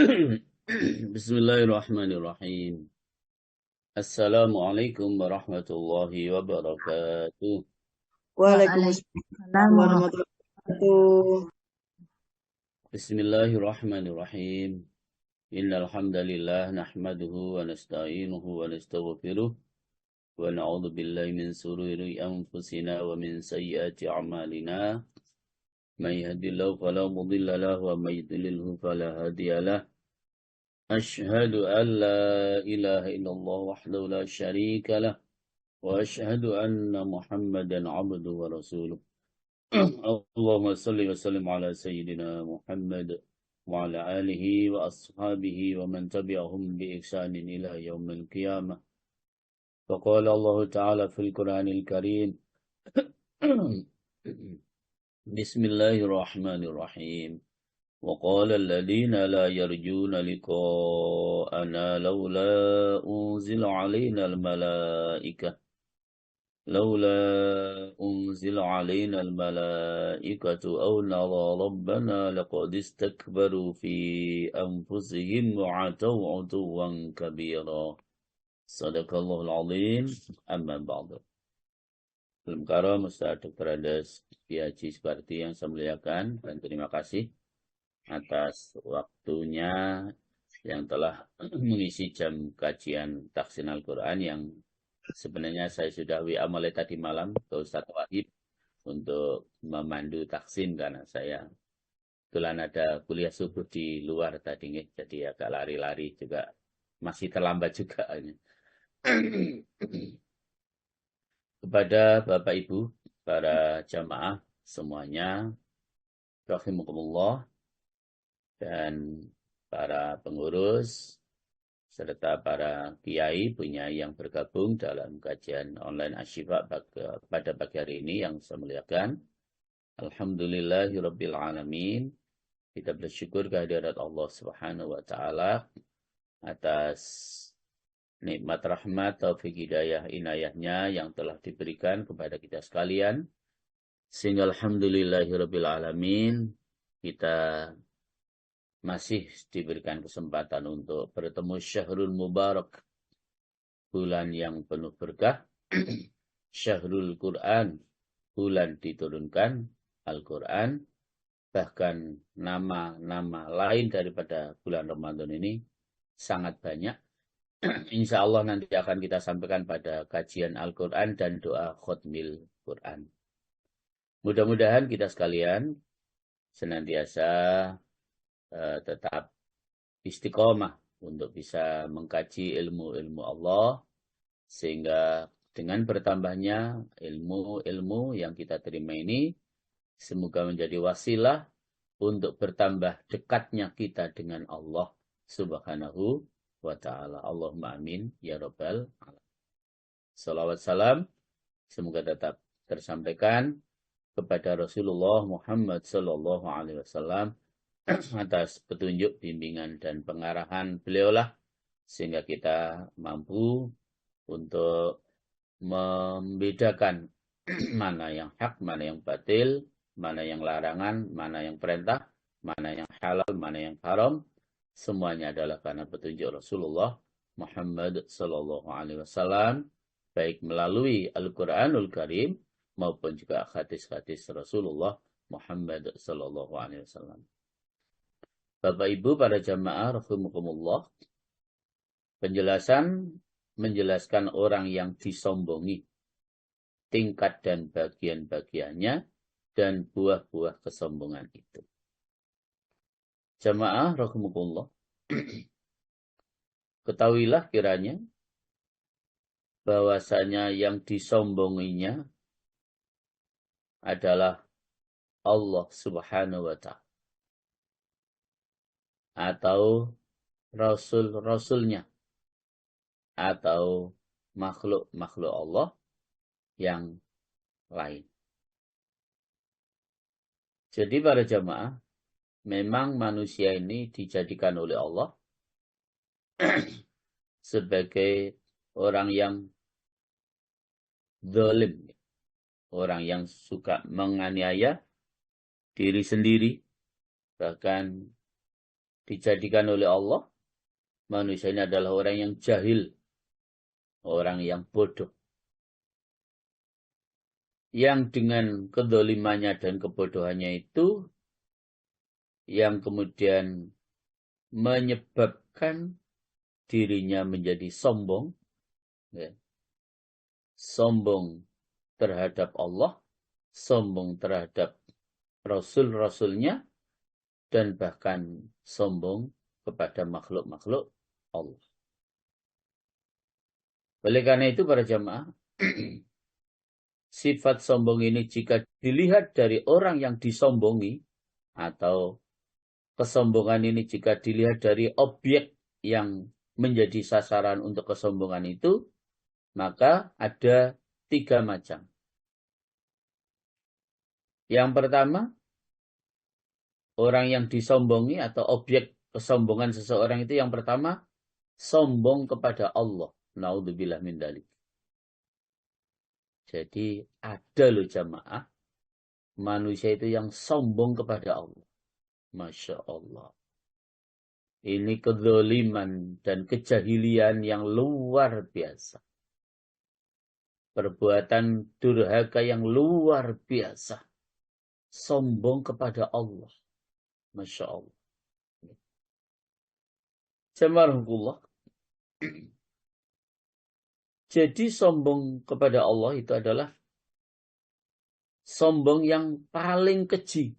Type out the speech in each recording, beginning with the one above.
Bismillahirrahmanirrahim. Assalamualaikum warahmatullahi wabarakatuh. Waalaikumsalam warahmatullahi wabarakatuh. Bismillahirrahmanirrahim. Innal hamdalillah nahmaduhu wa nasta'inuhu wa nastaghfiruh wa na'udzu billahi min shururi anfusina wa min sayyiati a'malina. May yahdihillahu fala mudilla lahu wa may yudlilhu fala hadiya lahu. أشهد أن لا إله إلا الله وحده لا شريك له وأشهد أن محمدا عبده ورسوله اللهم صل وسلم على سيدنا محمد وعلى آله وأصحابه ومن تبعهم بإحسان إلى يوم القيامة فقال الله تعالى في القرآن الكريم بسم الله الرحمن الرحيم وقال الذين لا يرجون لقاءنا لولا أنزل علينا الملائكة أو نرى ربنا لقد استكبروا في أنفسهم وعتوا عتوا كبيرا صدق الله العظيم أما بعد. Karam Ustaz Dr. Andes Haji Suparti yang saya muliakan dan terima kasih atas waktunya yang telah mengisi jam kajian Tahsin Al-Quran yang sebenarnya saya sudah WA mulai tadi malam ke Ustadz Wahid untuk memandu taksin karena saya kebetulan ada kuliah subuh di luar tadi nih, jadi agak lari-lari juga masih terlambat juga. Kepada Bapak Ibu, para jamaah semuanya, rahimakumullah, dan para pengurus serta para kiai punya yang bergabung dalam kajian online Asyifa pada pagi hari ini yang saya muliakan. Alhamdulillahirabbil alamin. Kita bersyukur kehadirat Allah Subhanahu wa taala atas nikmat rahmat taufik hidayah inayahnya yang telah diberikan kepada kita sekalian. Sehingga alhamdulillahirabbil alamin kita masih diberikan kesempatan untuk bertemu Syahrul Mubarak, bulan yang penuh berkah, Syahrul Quran, bulan diturunkan Al-Quran, bahkan nama-nama lain daripada bulan Ramadan ini sangat banyak. Insya Allah nanti akan kita sampaikan pada kajian Al-Quran dan doa khutmil Quran. Mudah-mudahan kita sekalian senantiasa tetap istiqomah untuk bisa mengkaji ilmu-ilmu Allah, sehingga dengan bertambahnya ilmu-ilmu yang kita terima ini, semoga menjadi wasilah untuk bertambah dekatnya kita dengan Allah Subhanahu wa ta'ala. Allahumma amin ya rabbal alamin. Salawat salam semoga tetap tersampaikan kepada Rasulullah Muhammad sallallahu alaihi wasallam atas petunjuk, bimbingan, dan pengarahan beliaulah, sehingga kita mampu untuk membedakan mana yang hak, mana yang batil, mana yang larangan, mana yang perintah, mana yang halal, mana yang haram. Semuanya adalah karena petunjuk Rasulullah Muhammad sallallahu alaihi wasallam, baik melalui Al-Qur'anul Karim maupun juga hadis-hadis Rasulullah Muhammad sallallahu alaihi wasallam. Bapak Ibu para jamaah rahimakumullah, penjelasan menjelaskan orang yang disombongi, tingkat dan bagian-bagiannya, dan buah-buah kesombongan itu. Jamaah rahimakumullah, ketahuilah kiranya bahwasanya yang disombonginya adalah Allah Subhanahu wa ta'ala atau Rasul-Rasulnya atau makhluk-makhluk Allah yang lain. Jadi para jamaah, memang manusia ini dijadikan oleh Allah sebagai orang yang zalim, orang yang suka menganiaya diri sendiri, bahkan dijadikan oleh Allah, manusia ini adalah orang yang jahil, orang yang bodoh. Yang dengan kedolimannya dan kebodohannya itu, yang kemudian menyebabkan dirinya menjadi sombong, ya. Sombong terhadap Allah, sombong terhadap Rasul-Rasulnya, dan bahkan sombong kepada makhluk-makhluk Allah. Oleh karena itu para jamaah, sifat sombong ini jika dilihat dari orang yang disombongi, atau kesombongan ini jika dilihat dari objek yang menjadi sasaran untuk kesombongan itu, maka ada 3 macam. Yang pertama, orang yang disombongi atau objek kesombongan seseorang itu yang pertama, sombong kepada Allah. Naudzubillah min dzalik. Jadi ada loh jamaah, manusia itu yang sombong kepada Allah. Masya Allah. Ini kedzaliman dan kejahilian yang luar biasa. Perbuatan durhaka yang luar biasa. Sombong kepada Allah. Masya Allah. Jamarahullah. Jadi sombong kepada Allah itu adalah sombong yang paling keji.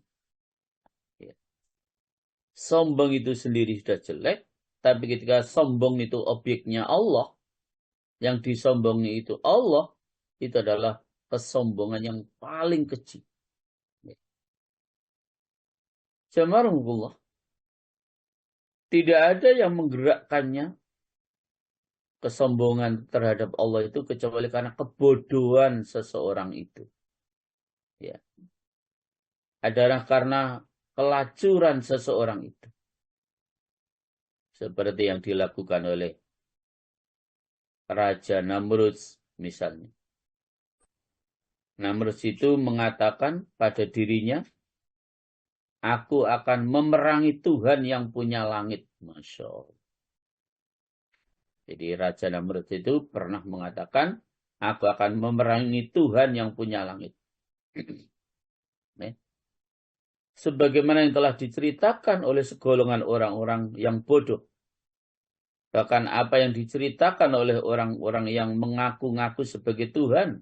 Sombong itu sendiri sudah jelek, tapi ketika sombong itu objeknya Allah, yang disombongi itu Allah, itu adalah kesombongan yang paling keji. Jamarahullah. Tidak ada yang menggerakkannya, kesombongan terhadap Allah itu, kecuali karena kebodohan seseorang itu. Ya. Adalah karena kelacuran seseorang itu. Seperti yang dilakukan oleh Raja Namrud misalnya. Namrud itu mengatakan pada dirinya, aku akan memerangi Tuhan yang punya langit. Masya Allah. Jadi Raja Namrud itu pernah mengatakan, aku akan memerangi Tuhan yang punya langit. Sebagaimana yang telah diceritakan oleh segolongan orang-orang yang bodoh. Bahkan apa yang diceritakan oleh orang-orang yang mengaku-ngaku sebagai Tuhan.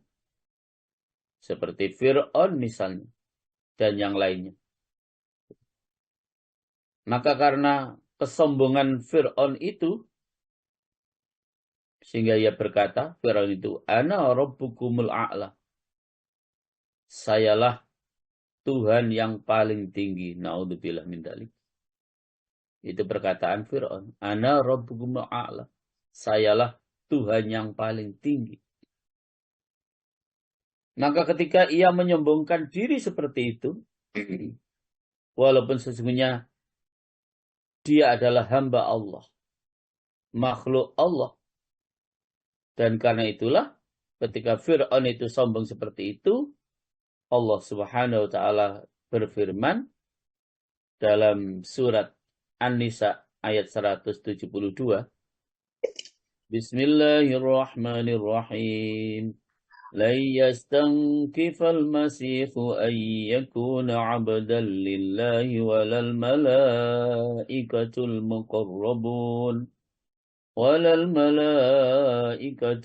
Seperti Fir'aun misalnya. Dan yang lainnya. Maka karena kesombongan Fir'aun itu, sehingga ia berkata, Fir'aun itu, Ana rabbukumul a'la. Sayalah Tuhan yang paling tinggi. Na'udzubillah min dzalik. Itu perkataan Fir'aun. Ana rabbukumul a'la. Sayalah Tuhan yang paling tinggi. Maka ketika ia menyombongkan diri seperti itu, walaupun sesungguhnya dia adalah hamba Allah, makhluk Allah. Dan karena itulah ketika Fir'aun itu sombong seperti itu, Allah Subhanahu wa taala berfirman dalam surat An-Nisa ayat 172. Bismillahirrahmanirrahim. لن يستنكف المسيح أن يكون عبدا لله ولا الملائكة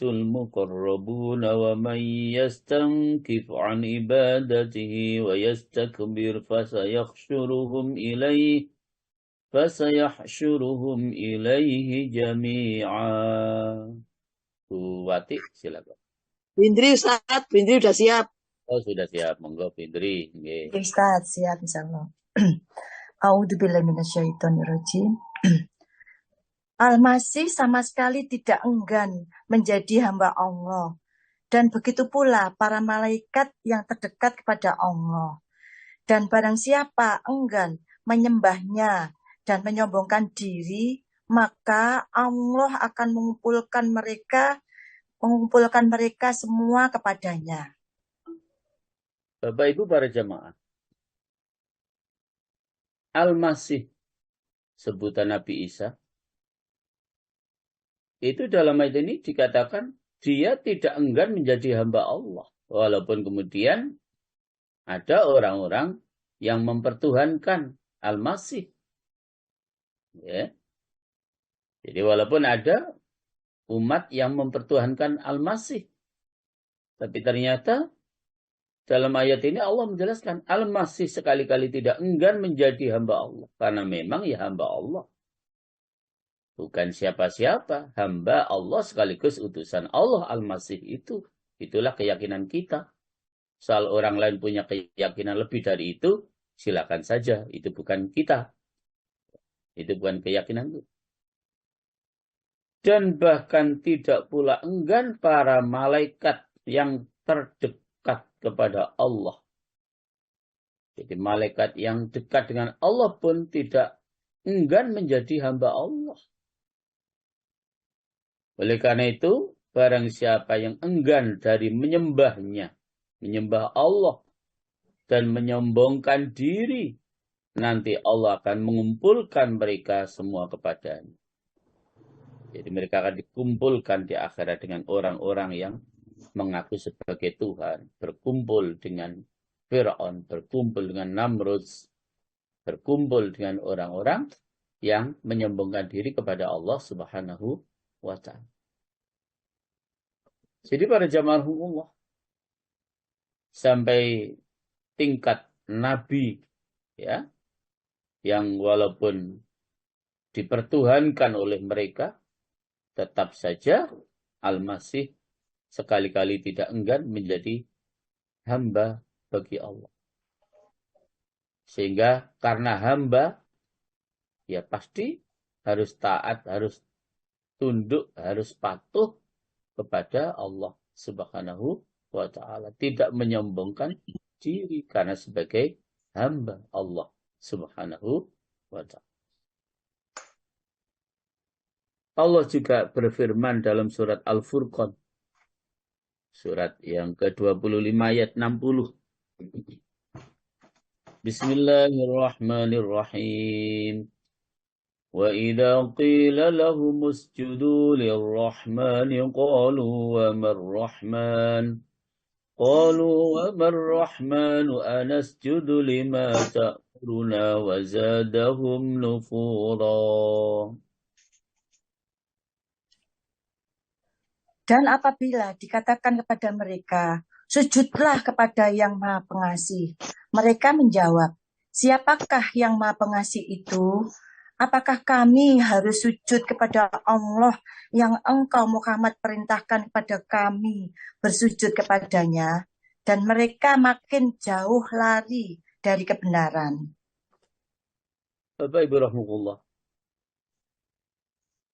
المقربون ومن يستنكف عن عبادته ويستكبر فسيحشرهم إليه جميعا. Wati, silakan. Bindri Ustaz, Bindri udah siap. Oh, sudah siap. Monggo Bindri. Nggih. Ustaz, siap insyaallah. A'udzubillahi minasyaitonirrajim. Al-Masih sama sekali tidak enggan menjadi hamba Allah. Dan begitu pula para malaikat yang terdekat kepada Allah. Dan barang siapa enggan menyembahnya dan menyombongkan diri, maka Allah akan mengumpulkan mereka semua kepadanya. Bapak Ibu para jamaah, Al-Masih sebutan Nabi Isa. Itu dalam ayat ini dikatakan dia tidak enggan menjadi hamba Allah. Walaupun kemudian ada orang-orang yang mempertuhankan Al-Masih. Ya. Jadi walaupun ada umat yang mempertuhankan Al-Masih. Tapi ternyata dalam ayat ini Allah menjelaskan Al-Masih sekali-kali tidak enggan menjadi hamba Allah. Karena memang ya hamba Allah. Bukan siapa-siapa. Hamba Allah sekaligus utusan Allah Al-Masih itu. Itulah keyakinan kita. Soal orang lain punya keyakinan lebih dari itu, silakan saja. Itu bukan kita. Itu bukan keyakinan kita. Dan bahkan tidak pula enggan para malaikat yang terdekat kepada Allah. Jadi malaikat yang dekat dengan Allah pun tidak enggan menjadi hamba Allah. Oleh karena itu, barang siapa yang enggan dari menyembahnya, menyembah Allah, dan menyombongkan diri, nanti Allah akan mengumpulkan mereka semua kepadanya. Jadi mereka akan dikumpulkan di akhirat dengan orang-orang yang mengaku sebagai Tuhan, berkumpul dengan Fir'aun, berkumpul dengan Namrud, berkumpul dengan orang-orang yang menyombongkan diri kepada Allah Subhanahu wa ta'ala. Jadi para jamaah Allah, sampai tingkat Nabi, ya, yang walaupun dipertuhankan oleh mereka, tetap saja Al-Masih sekali-kali tidak enggan menjadi hamba bagi Allah. Sehingga karena hamba, ya pasti harus taat, harus tunduk, harus patuh kepada Allah Subhanahu wa ta'ala. Tidak menyombongkan diri karena sebagai hamba Allah Subhanahu wa ta'ala. Allah juga berfirman dalam surat Al-Furqan. Surat yang ke-25 ayat 60. Bismillahirrahmanirrahim. وَإِذَا قِيلَ لَهُمُ اسْجُدُوا لِلرَّحْمَنِ قَالُوا وَمَا الرَّحْمَنُ قَالُوا وَمَا الرَّحْمَنُ أَنَسْجُدُ لِمَا تَأْمُرُنَا وَزَادَهُمْ نُفُورًا. Dan apabila dikatakan kepada mereka, sujudlah kepada yang Maha Pengasih, mereka menjawab, siapakah yang Maha Pengasih itu? Apakah kami harus sujud kepada Allah yang engkau Muhammad perintahkan kepada kami bersujud kepadanya? Dan mereka makin jauh lari dari kebenaran. Bapak Ibu rahmatullah.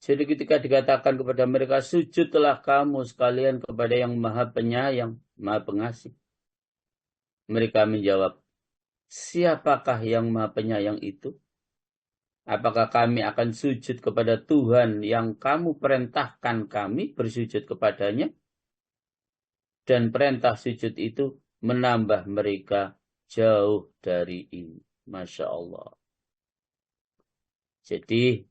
Jadi ketika dikatakan kepada mereka, sujudlah kamu sekalian kepada yang Maha Penyayang, Maha Pengasih. Mereka menjawab, siapakah yang Maha Penyayang itu? Apakah kami akan sujud kepada Tuhan yang kamu perintahkan kami bersujud kepadanya? Dan perintah sujud itu menambah mereka jauh dari ini. Masya Allah. Jadi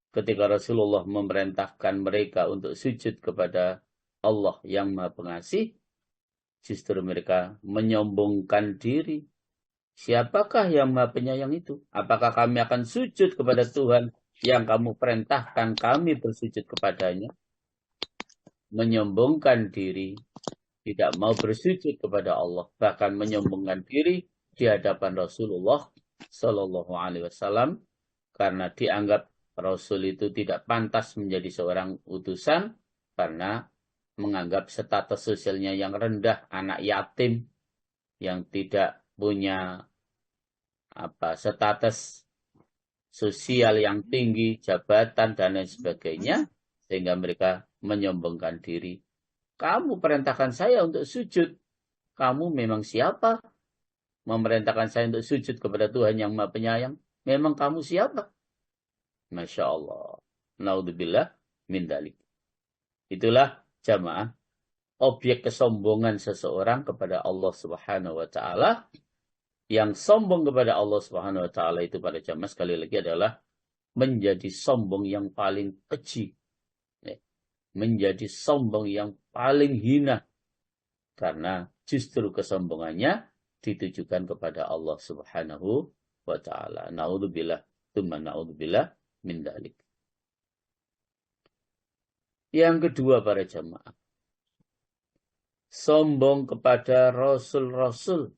ketika Rasulullah memerintahkan mereka untuk sujud kepada Allah yang Maha Pengasih, justru mereka menyombongkan diri. Siapakah yang Maha Penyayang itu? Apakah kami akan sujud kepada Tuhan yang kamu perintahkan kami bersujud kepadanya? Menyombongkan diri, tidak mau bersujud kepada Allah, bahkan menyombongkan diri di hadapan Rasulullah Shallallahu Alaihi Wasallam karena dianggap Rasul itu tidak pantas menjadi seorang utusan karena menganggap status sosialnya yang rendah, anak yatim yang tidak punya status sosial yang tinggi, jabatan dan lain sebagainya, sehingga mereka menyombongkan diri. Kamu perintahkan saya untuk sujud. Kamu memang siapa? Memerintahkan saya untuk sujud kepada Tuhan yang Maha Penyayang. Memang kamu siapa? Masya Allah. Naudzubillah min dalik. Itulah jamaah objek kesombongan seseorang kepada Allah Subhanahu wa ta'ala. Yang sombong kepada Allah Subhanahu wa ta'ala itu pada jamaah sekali lagi adalah menjadi sombong yang paling keji. Menjadi sombong yang paling hina. Karena justru kesombongannya ditujukan kepada Allah Subhanahu wa ta'ala. Na'udzubillah, tsumma na'udzubillah min dzalik. Yang kedua para jamaah. Sombong kepada rasul-rasul.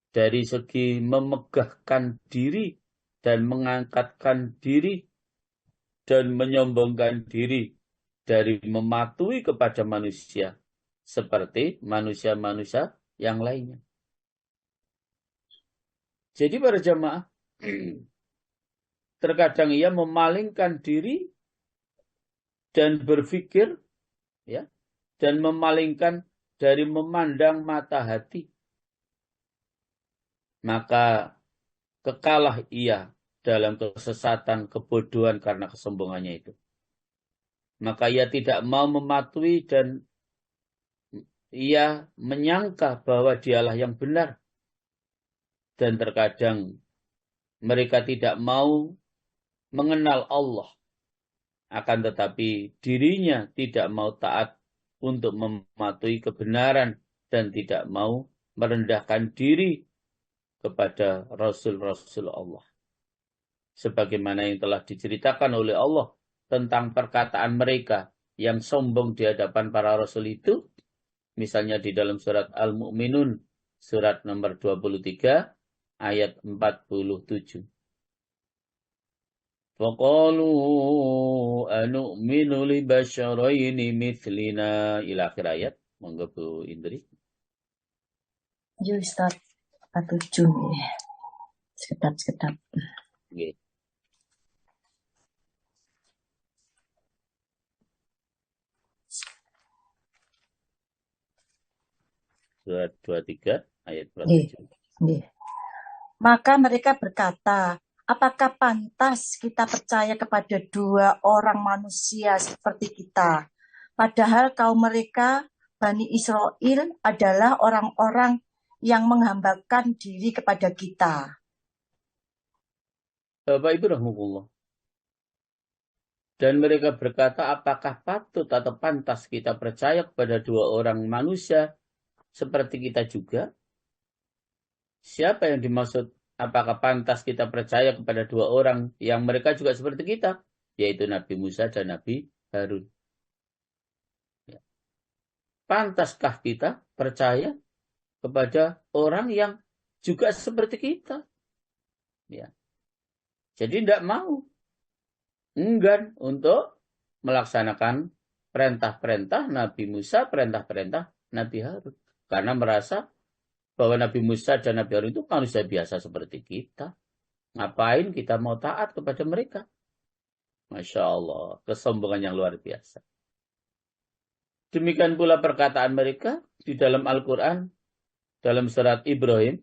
Dari segi memegahkan diri dan mengangkatkan diri dan menyombongkan diri dari mematuhi kepada manusia seperti manusia-manusia yang lainnya. Jadi para jamaah, terkadang ia memalingkan diri dan berpikir, ya, dan memalingkan dari memandang mata hati. Maka kekalah ia dalam kesesatan, kebodohan karena kesombongannya itu. Maka ia tidak mau mematuhi dan ia menyangka bahwa dialah yang benar. Dan terkadang mereka tidak mau mengenal Allah. Akan tetapi dirinya tidak mau taat untuk mematuhi kebenaran dan tidak mau merendahkan diri kepada Rasul-Rasul Allah. Sebagaimana yang telah diceritakan oleh Allah tentang perkataan mereka yang sombong di hadapan para Rasul itu. Misalnya di dalam surat Al-Mu'minun, surat nomor 23, ayat 47. Faqalu anu'minu li basyaraini mithlina, ila akhir ayat. Monggo Bu Indri. Ya Ustaz, 47 nih. Sekedap. Nggih. Surat 23 ayat 27. Nggih. Maka mereka berkata, apakah pantas kita percaya kepada dua orang manusia seperti kita? Padahal kaum mereka, Bani Israel, adalah orang-orang yang menghambakan diri kepada kita. Bapak Ibu rahimahullah. Dan mereka berkata, apakah patut atau pantas kita percaya kepada dua orang manusia seperti kita juga? Siapa yang dimaksud? Apakah pantas kita percaya kepada dua orang yang mereka juga seperti kita? Yaitu Nabi Musa dan Nabi Harun. Ya. Pantaskah kita percaya kepada orang yang juga seperti kita? Ya. Jadi tidak mau. Enggan untuk melaksanakan perintah-perintah Nabi Musa, perintah-perintah Nabi Harun. Karena merasa bahwa Nabi Musa dan Nabi Harun itu manusia biasa seperti kita. Ngapain kita mau taat kepada mereka? Masya Allah, kesombongan yang luar biasa. Demikian pula perkataan mereka di dalam Al-Quran, dalam surat Ibrahim,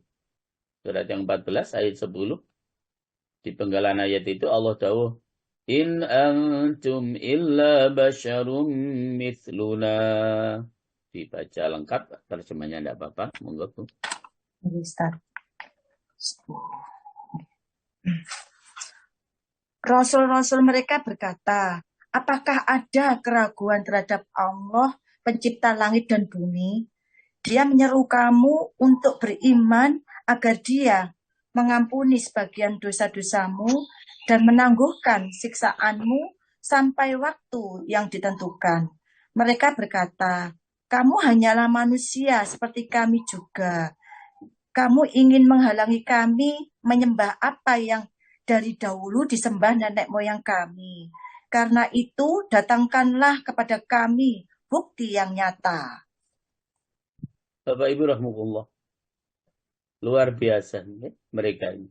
surat yang 14 ayat 10. Di penggalan ayat itu Allah dawuh, In antum illa basyarum mithluna. Dibaca lengkap, terjemahnya tidak apa-apa. Monggo Bu. Rasul-rasul mereka berkata, apakah ada keraguan terhadap Allah, pencipta langit dan bumi? Dia menyeru kamu untuk beriman agar dia mengampuni sebagian dosa-dosamu dan menangguhkan siksaanmu sampai waktu yang ditentukan. Mereka berkata, kamu hanyalah manusia seperti kami juga. Kamu ingin menghalangi kami menyembah apa yang dari dahulu disembah nenek moyang kami. Karena itu datangkanlah kepada kami bukti yang nyata. Bapak Ibu rahmatullah. Luar biasa ya, mereka ini.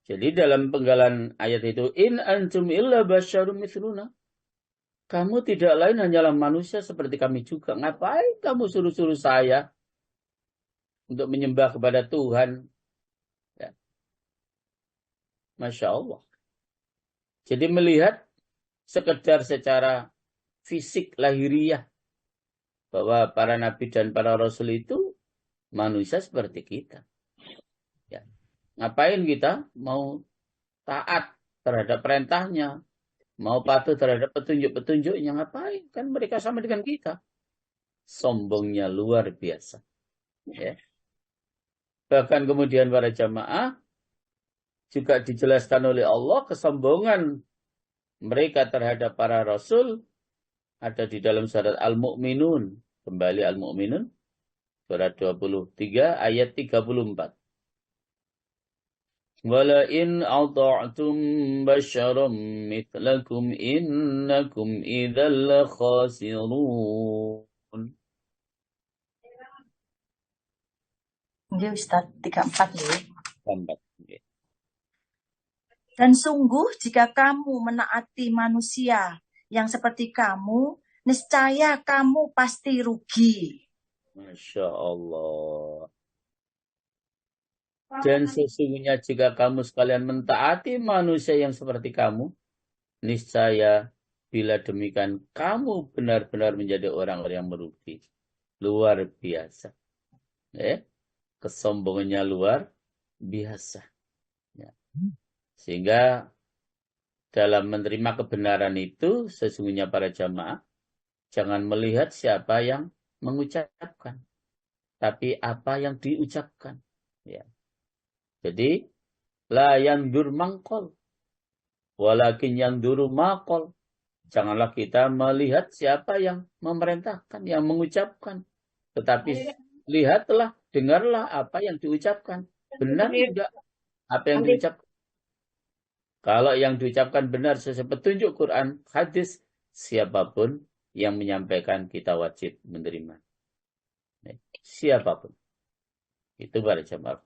Jadi dalam penggalan ayat itu, In antum illa basyarum mithluna. Kamu tidak lain hanyalah manusia seperti kami juga. Ngapain kamu suruh-suruh saya untuk menyembah kepada Tuhan? Ya. Masya Allah. Jadi melihat sekedar secara fisik lahiriah bahwa para nabi dan para rasul itu manusia seperti kita. Ya. Ngapain kita mau taat terhadap perintahnya, mau patuh terhadap petunjuk-petunjuknya. Ngapain? Kan mereka sama dengan kita. Sombongnya luar biasa. Ya. Bahkan kemudian para jamaah juga dijelaskan oleh Allah kesombongan mereka terhadap para rasul ada di dalam surat Al-Mu'minun. Kembali Al-Mu'minun. Surat 23 ayat 34. Wala in ata'tum basyaram mitlakum innakum idzal la khasirun. Nggih Ustaz, 34 nggih. Tambah. Dan sungguh jika kamu menaati manusia yang seperti kamu, niscaya kamu pasti rugi. Masya Allah. Dan sesungguhnya jika kamu sekalian mentaati manusia yang seperti kamu, niscaya bila demikian kamu benar-benar menjadi orang-orang yang merugi. Luar biasa. Kesombongannya luar biasa. Ya. Sehingga dalam menerima kebenaran itu, sesungguhnya para jamaah, jangan melihat siapa yang mengucapkan, tapi apa yang diucapkan. Ya. Jadi, la yandur mangkol, walakin yanduru makol. Janganlah kita melihat siapa yang memerintahkan, yang mengucapkan. Tetapi lihatlah, dengarlah apa yang diucapkan. Benar tidak apa yang diucapkan? Kalau yang diucapkan benar sesuai petunjuk Quran, hadis, siapapun yang menyampaikan kita wajib menerima. Siapapun. Itu para jamaah.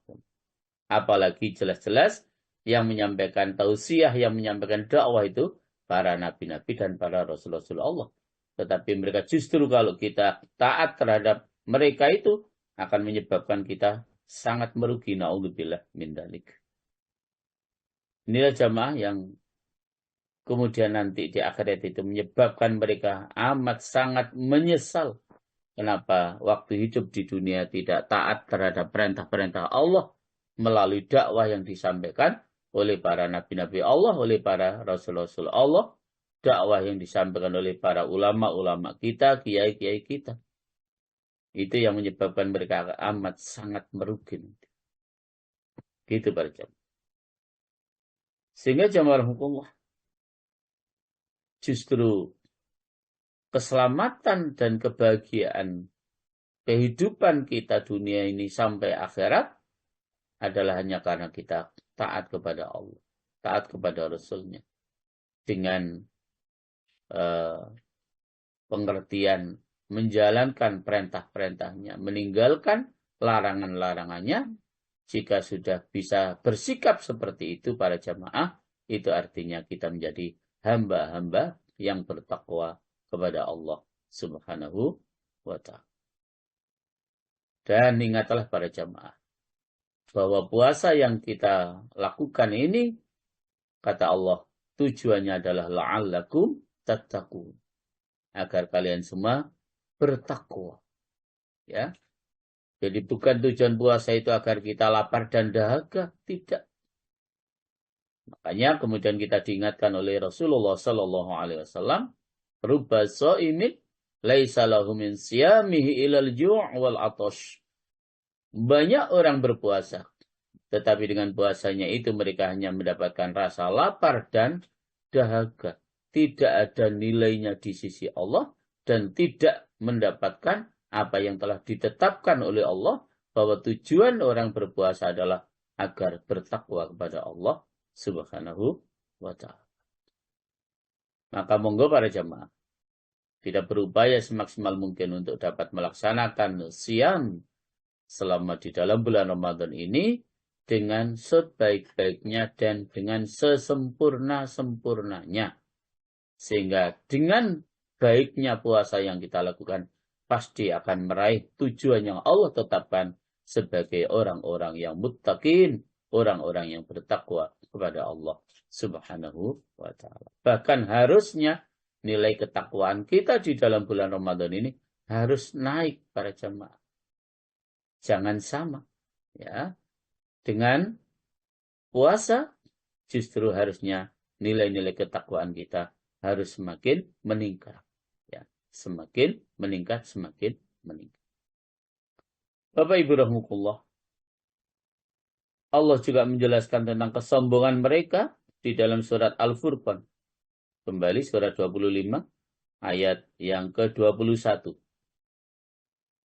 Apalagi jelas-jelas yang menyampaikan tausiah, yang menyampaikan dakwah itu para nabi-nabi dan para rasul-rasul Allah. Tetapi mereka justru kalau kita taat terhadap mereka itu akan menyebabkan kita sangat merugi. Na'udzubillah min dzalik. Inilah jamaah yang kemudian nanti di akhirat itu menyebabkan mereka amat sangat menyesal. Kenapa waktu hidup di dunia tidak taat terhadap perintah-perintah Allah melalui dakwah yang disampaikan oleh para nabi-nabi Allah, oleh para rasul-rasul Allah, dakwah yang disampaikan oleh para ulama-ulama kita, kiai-kiai kita. Itu yang menyebabkan mereka amat sangat merugi. Gitu para jamaah. Sehingga jamaah hukumullah justru keselamatan dan kebahagiaan kehidupan kita dunia ini sampai akhirat adalah hanya karena kita taat kepada Allah, taat kepada Rasul-Nya. Dengan pengertian menjalankan perintah-perintahnya, meninggalkan larangan-larangannya. Jika sudah bisa bersikap seperti itu para jamaah, itu artinya kita menjadi hamba-hamba yang bertakwa kepada Allah Subhanahu wa ta'ala. Dan ingatlah para jamaah, bahwa puasa yang kita lakukan ini, kata Allah, tujuannya adalah la'allakum tattaqun. Agar kalian semua bertakwa. Ya. Jadi bukan tujuan puasa itu agar kita lapar dan dahaga, tidak. Makanya kemudian kita diingatkan oleh Rasulullah sallallahu alaihi wasallam, rubba shaimin laisa lahu min siyamihi ilal ju' wal 'atash. Banyak orang berpuasa, tetapi dengan puasanya itu mereka hanya mendapatkan rasa lapar dan dahaga. Tidak ada nilainya di sisi Allah dan tidak mendapatkan apa yang telah ditetapkan oleh Allah, bahwa tujuan orang berpuasa adalah agar bertakwa kepada Allah Subhanahu wa ta'ala. Maka monggo para jamaah, kita berupaya semaksimal mungkin untuk dapat melaksanakan siam selama di dalam bulan Ramadan ini dengan sebaik-baiknya dan dengan sesempurna-sempurnanya. Sehingga dengan baiknya puasa yang kita lakukan, pasti akan meraih tujuan yang Allah tetapkan sebagai orang-orang yang muttaqin, orang-orang yang bertakwa kepada Allah Subhanahu wa ta'ala. Bahkan harusnya nilai ketakwaan kita di dalam bulan Ramadan ini harus naik para jamaah. Jangan sama, ya. Dengan puasa justru harusnya nilai-nilai ketakwaan kita harus semakin meningkat. Ya, semakin meningkat, semakin meningkat. Bapak Ibu rahmatullah, Allah juga menjelaskan tentang kesombongan mereka di dalam surat Al-Furqan. Kembali surat 25 ayat yang ke-21.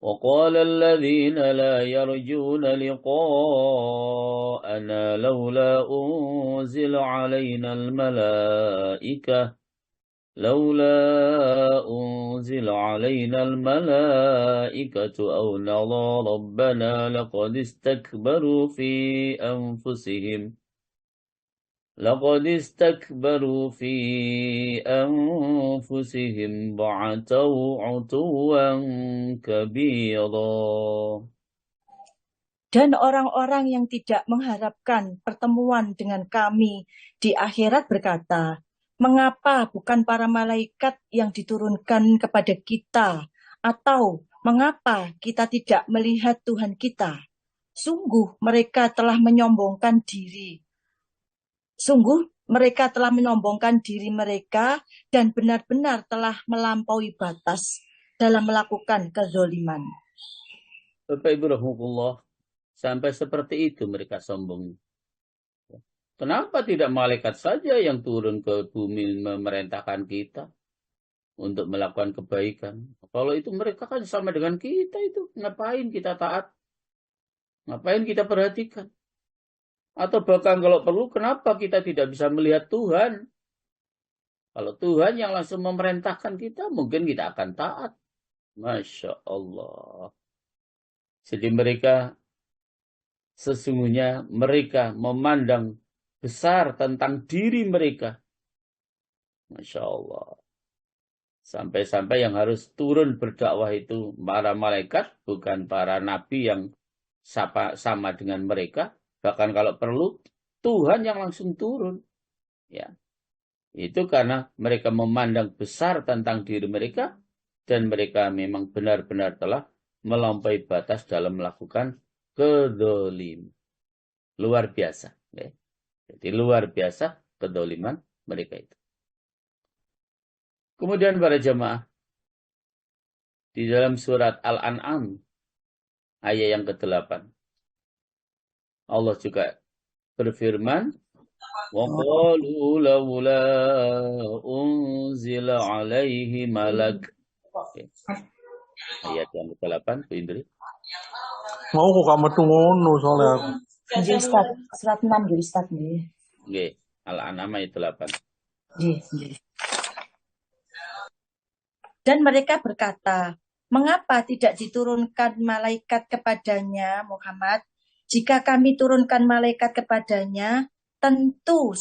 وَقَالَ الَّذِينَ لَا يَرْجُونَ لِقَاءَنَا لَوْلَا أُنزِلَ عَلَيْنَا الْمَلَائِكَةُ أَوْ نَرَى رَبَّنَا لَقَدِ اسْتَكْبَرُوا في أنفسهم وعتوا عتوا كبيرا. Dan orang-orang yang tidak mengharapkan pertemuan dengan kami di akhirat berkata, mengapa bukan para malaikat yang diturunkan kepada kita? Atau mengapa kita tidak melihat Tuhan kita? Sungguh mereka telah menyombongkan diri. Mereka dan benar-benar telah melampaui batas dalam melakukan kezoliman. Bapak Ibu rahmatullah, sampai seperti itu mereka sombong. Kenapa tidak malaikat saja yang turun ke bumi memerintahkan kita untuk melakukan kebaikan? Kalau itu mereka kan sama dengan kita itu. Ngapain kita taat? Ngapain kita perhatikan? Atau bahkan kalau perlu, kenapa kita tidak bisa melihat Tuhan? Kalau Tuhan yang langsung memerintahkan kita, mungkin kita akan taat. Masya Allah. Jadi sesungguhnya mereka memandang besar tentang diri mereka. Masya Allah. Sampai-sampai yang harus turun berdakwah itu para malaikat, bukan para nabi yang sama dengan mereka. Bahkan kalau perlu, Tuhan yang langsung turun. Ya, itu karena mereka memandang besar tentang diri mereka, dan mereka memang benar-benar telah melampaui batas dalam melakukan kedzaliman. Luar biasa. Ya. Jadi luar biasa kedzaliman mereka itu. Kemudian para jemaah, di dalam surat Al-An'am ayat yang ke-8, Allah juga berfirman, وَقَالُوا لَوْلَا أُنزِلَ عَلَيْهِ مَلَكٌ. Ayat yang ke-8, Bu Indri. Mau kok kamu tuh ngono soalnya aku. Nggih, Ustaz, surat 6 nggih, Ustaz nggih. Nggih, Al-An'am ayat 8. Nggih. Dan mereka berkata, mengapa tidak diturunkan malaikat kepadanya, Muhammad? Jika kami turunkan malaikat kepadanya, tentu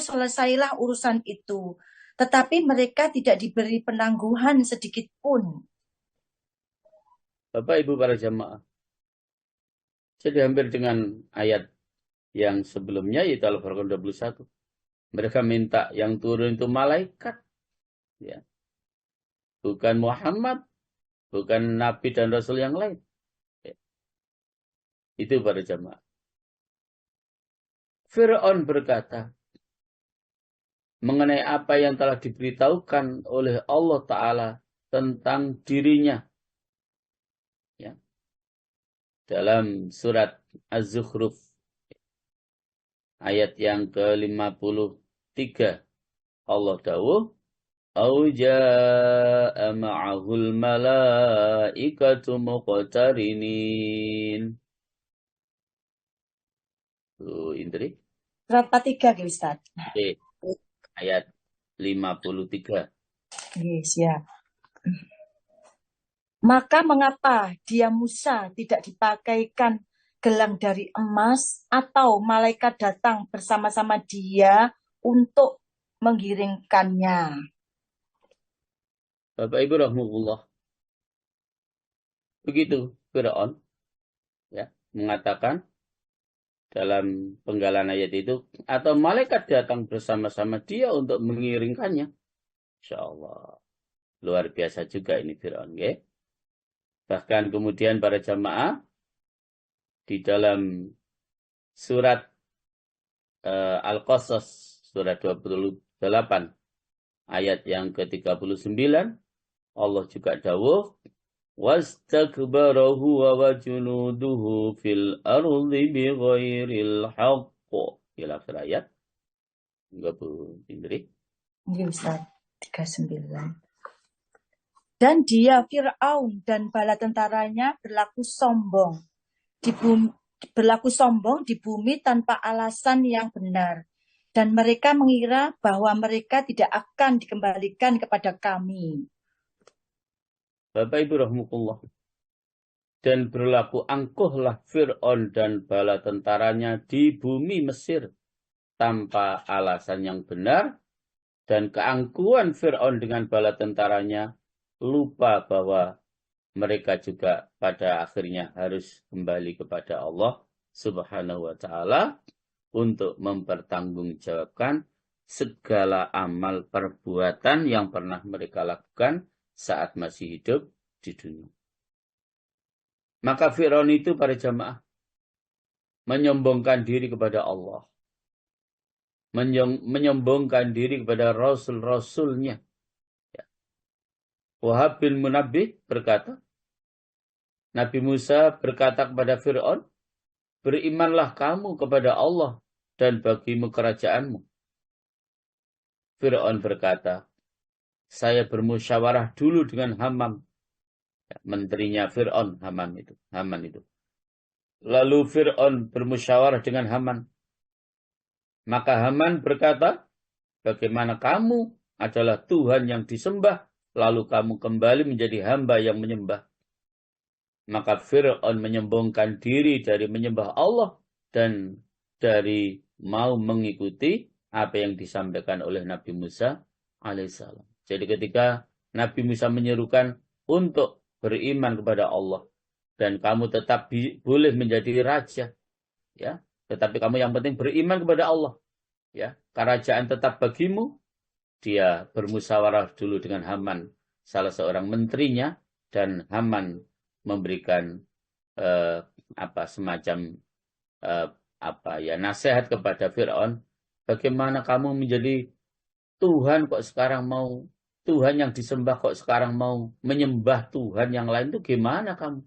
selesailah urusan itu. Tetapi mereka tidak diberi penangguhan sedikit pun. Bapak Ibu para jamaah, jadi hampir dengan ayat yang sebelumnya, yaitu Al-Furqan 21. Mereka minta yang turun itu malaikat. Ya. Bukan Muhammad, bukan Nabi dan Rasul yang lain. Ya. Itu para jamaah. Fir'aun berkata mengenai apa yang telah diberitahukan oleh Allah Ta'ala tentang dirinya. Ya. Dalam surat Az-Zukhruf ayat yang ke-53, Allah dawuh, "Au jaa'a ma'ahul malaikatu muqtarinin." Tuh, Indri. Surat 43, Ustaz. Oke. Ayat 53. Yes, ya. Maka mengapa dia Musa tidak dipakaikan gelang dari emas atau malaikat datang bersama-sama dia untuk menggiringkannya? Bapak Ibu rahmatullah. Begitu Fir'aun ya mengatakan dalam penggalan ayat itu, atau malaikat datang bersama-sama dia untuk mengiringkannya. Insya Allah. Luar biasa juga ini Fir'aun. Ya? Bahkan kemudian para jamaah di dalam surat Al-Qasas surah 28 ayat yang ke-39 Allah juga dawuh wastakbara huwa wa junuduhu fil ardi bighairil haqq. Ila akhir ayat. Enggak Bu Indri? Ini Ustaz, 39. Dan dia Fir'aun dan bala tentaranya berlaku sombong di bumi tanpa alasan yang benar. Dan mereka mengira bahwa mereka tidak akan dikembalikan kepada kami. Bapak Ibu rahmukullah. Dan berlaku angkuhlah Fir'aun dan bala tentaranya di bumi Mesir tanpa alasan yang benar. Dan keangkuhan Fir'aun dengan bala tentaranya lupa bahwa mereka juga pada akhirnya harus kembali kepada Allah Subhanahu wa Ta'ala untuk mempertanggungjawabkan segala amal perbuatan yang pernah mereka lakukan saat masih hidup di dunia. Maka Fir'aun itu para jamaah menyombongkan diri kepada Allah. Menyombongkan diri kepada Rasul-Rasulnya. Wahab bin Munabbih berkata, Nabi Musa berkata kepada Fir'aun, berimanlah kamu kepada Allah dan bagimu kerajaanmu. Fir'aun berkata, saya bermusyawarah dulu dengan Haman. Menterinya Fir'aun, Haman itu. Lalu Fir'aun bermusyawarah dengan Haman. Maka Haman berkata, bagaimana kamu adalah Tuhan yang disembah, lalu kamu kembali menjadi hamba yang menyembah. Maka Fir'aun menyombongkan diri dari menyembah Allah dan dari mau mengikuti apa yang disampaikan oleh Nabi Musa alaihissalam. Jadi ketika Nabi Musa menyerukan untuk beriman kepada Allah dan kamu tetap boleh menjadi raja, ya, tetapi kamu yang penting beriman kepada Allah, ya, kerajaan tetap bagimu. Dia bermusyawarah dulu dengan Haman, salah seorang menterinya, dan Haman memberikan semacam nasihat kepada Fir'aun, bagaimana kamu menjadi Tuhan kok sekarang mau Tuhan yang disembah kok sekarang mau menyembah Tuhan yang lain, itu gimana kamu?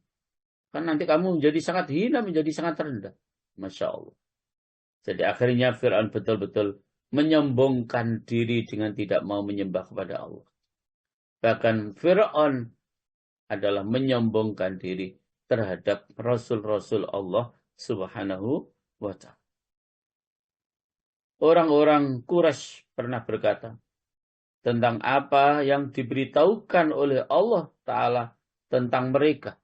Kan nanti kamu menjadi sangat hina, menjadi sangat rendah. Masya Allah. Jadi akhirnya Fir'aun betul-betul menyombongkan diri dengan tidak mau menyembah kepada Allah. Bahkan Fir'aun adalah menyombongkan diri terhadap Rasul-Rasul Allah Subhanahu wa Ta'ala. Orang-orang Quraisy pernah berkata tentang apa yang diberitahukan oleh Allah Ta'ala tentang mereka.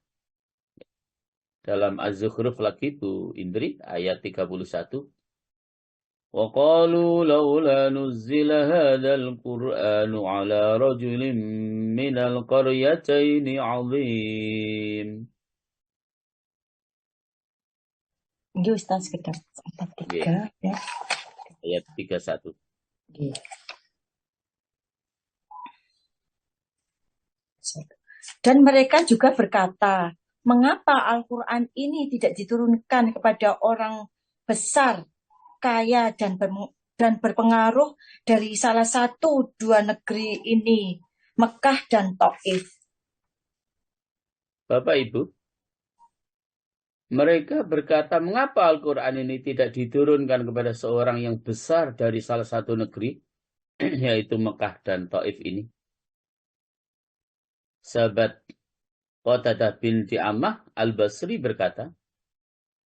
Dalam Az-Zukhruf lagi Bu Indri, ayat 31. وَقَالُوا لَوْلَا نُزِّلَ هَذَا الْقُرْآنُ عَلَى رَجُلٍ مِّنَ الْقَرْيَتَيْنِ عَظِيمٍ. Ini Ustaz sekitar 43 ya. Ayat 31. Dan mereka juga berkata, mengapa Al-Quran ini tidak diturunkan kepada orang besar, kaya, dan berpengaruh dari salah satu dua negeri ini, Mekah dan Taif. Bapak Ibu, mereka berkata, mengapa Al-Quran ini tidak diturunkan kepada seorang yang besar dari salah satu negeri, yaitu Mekah dan Taif ini. Sahabat Qatadah bin Di'amah Al-Basri berkata,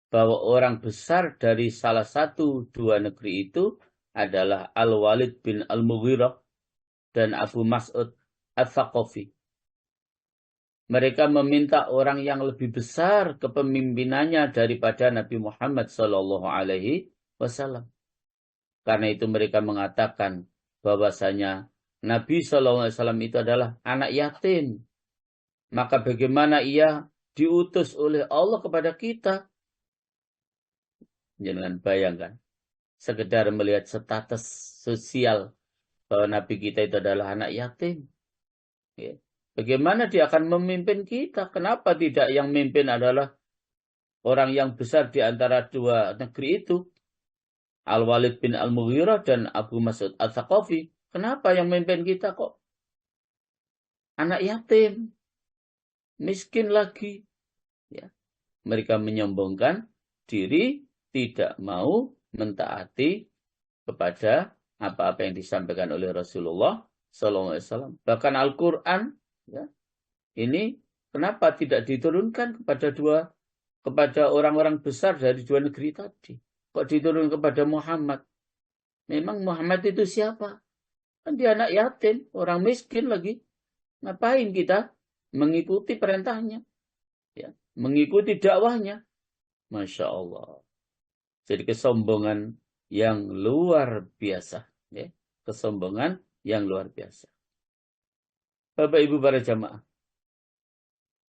bahwa orang besar dari salah satu dua negeri itu adalah Al-Walid bin Al-Mughirah dan Abu Mas'ud Al-Thaqafi. Mereka meminta orang yang lebih besar kepemimpinannya daripada Nabi Muhammad SAW. Karena itu mereka mengatakan bahwasanya Nabi SAW itu adalah anak yatim. Maka bagaimana ia diutus oleh Allah kepada kita? Jangan bayangkan, sekedar melihat status sosial bahwa Nabi kita itu adalah anak yatim. Ya. Bagaimana dia akan memimpin kita? Kenapa tidak yang memimpin adalah orang yang besar di antara dua negeri itu? Al-Walid bin Al-Mughirah dan Abu Mas'ud Al-Thaqafi. Kenapa yang memimpin kita kok anak yatim, miskin lagi? Ya. Mereka menyombongkan diri, tidak mau mentaati kepada apa-apa yang disampaikan oleh Rasulullah SAW. Bahkan Al-Quran, ya, ini kenapa tidak diturunkan kepada orang-orang besar dari dua negeri tadi? Kok diturunkan kepada Muhammad? Memang Muhammad itu siapa? Kan dia anak yatim, orang miskin lagi. Ngapain kita mengikuti perintahnya? Ya, mengikuti dakwahnya. Masya Allah. Jadi kesombongan yang luar biasa. Ya. Kesombongan yang luar biasa. Bapak Ibu para jamaah.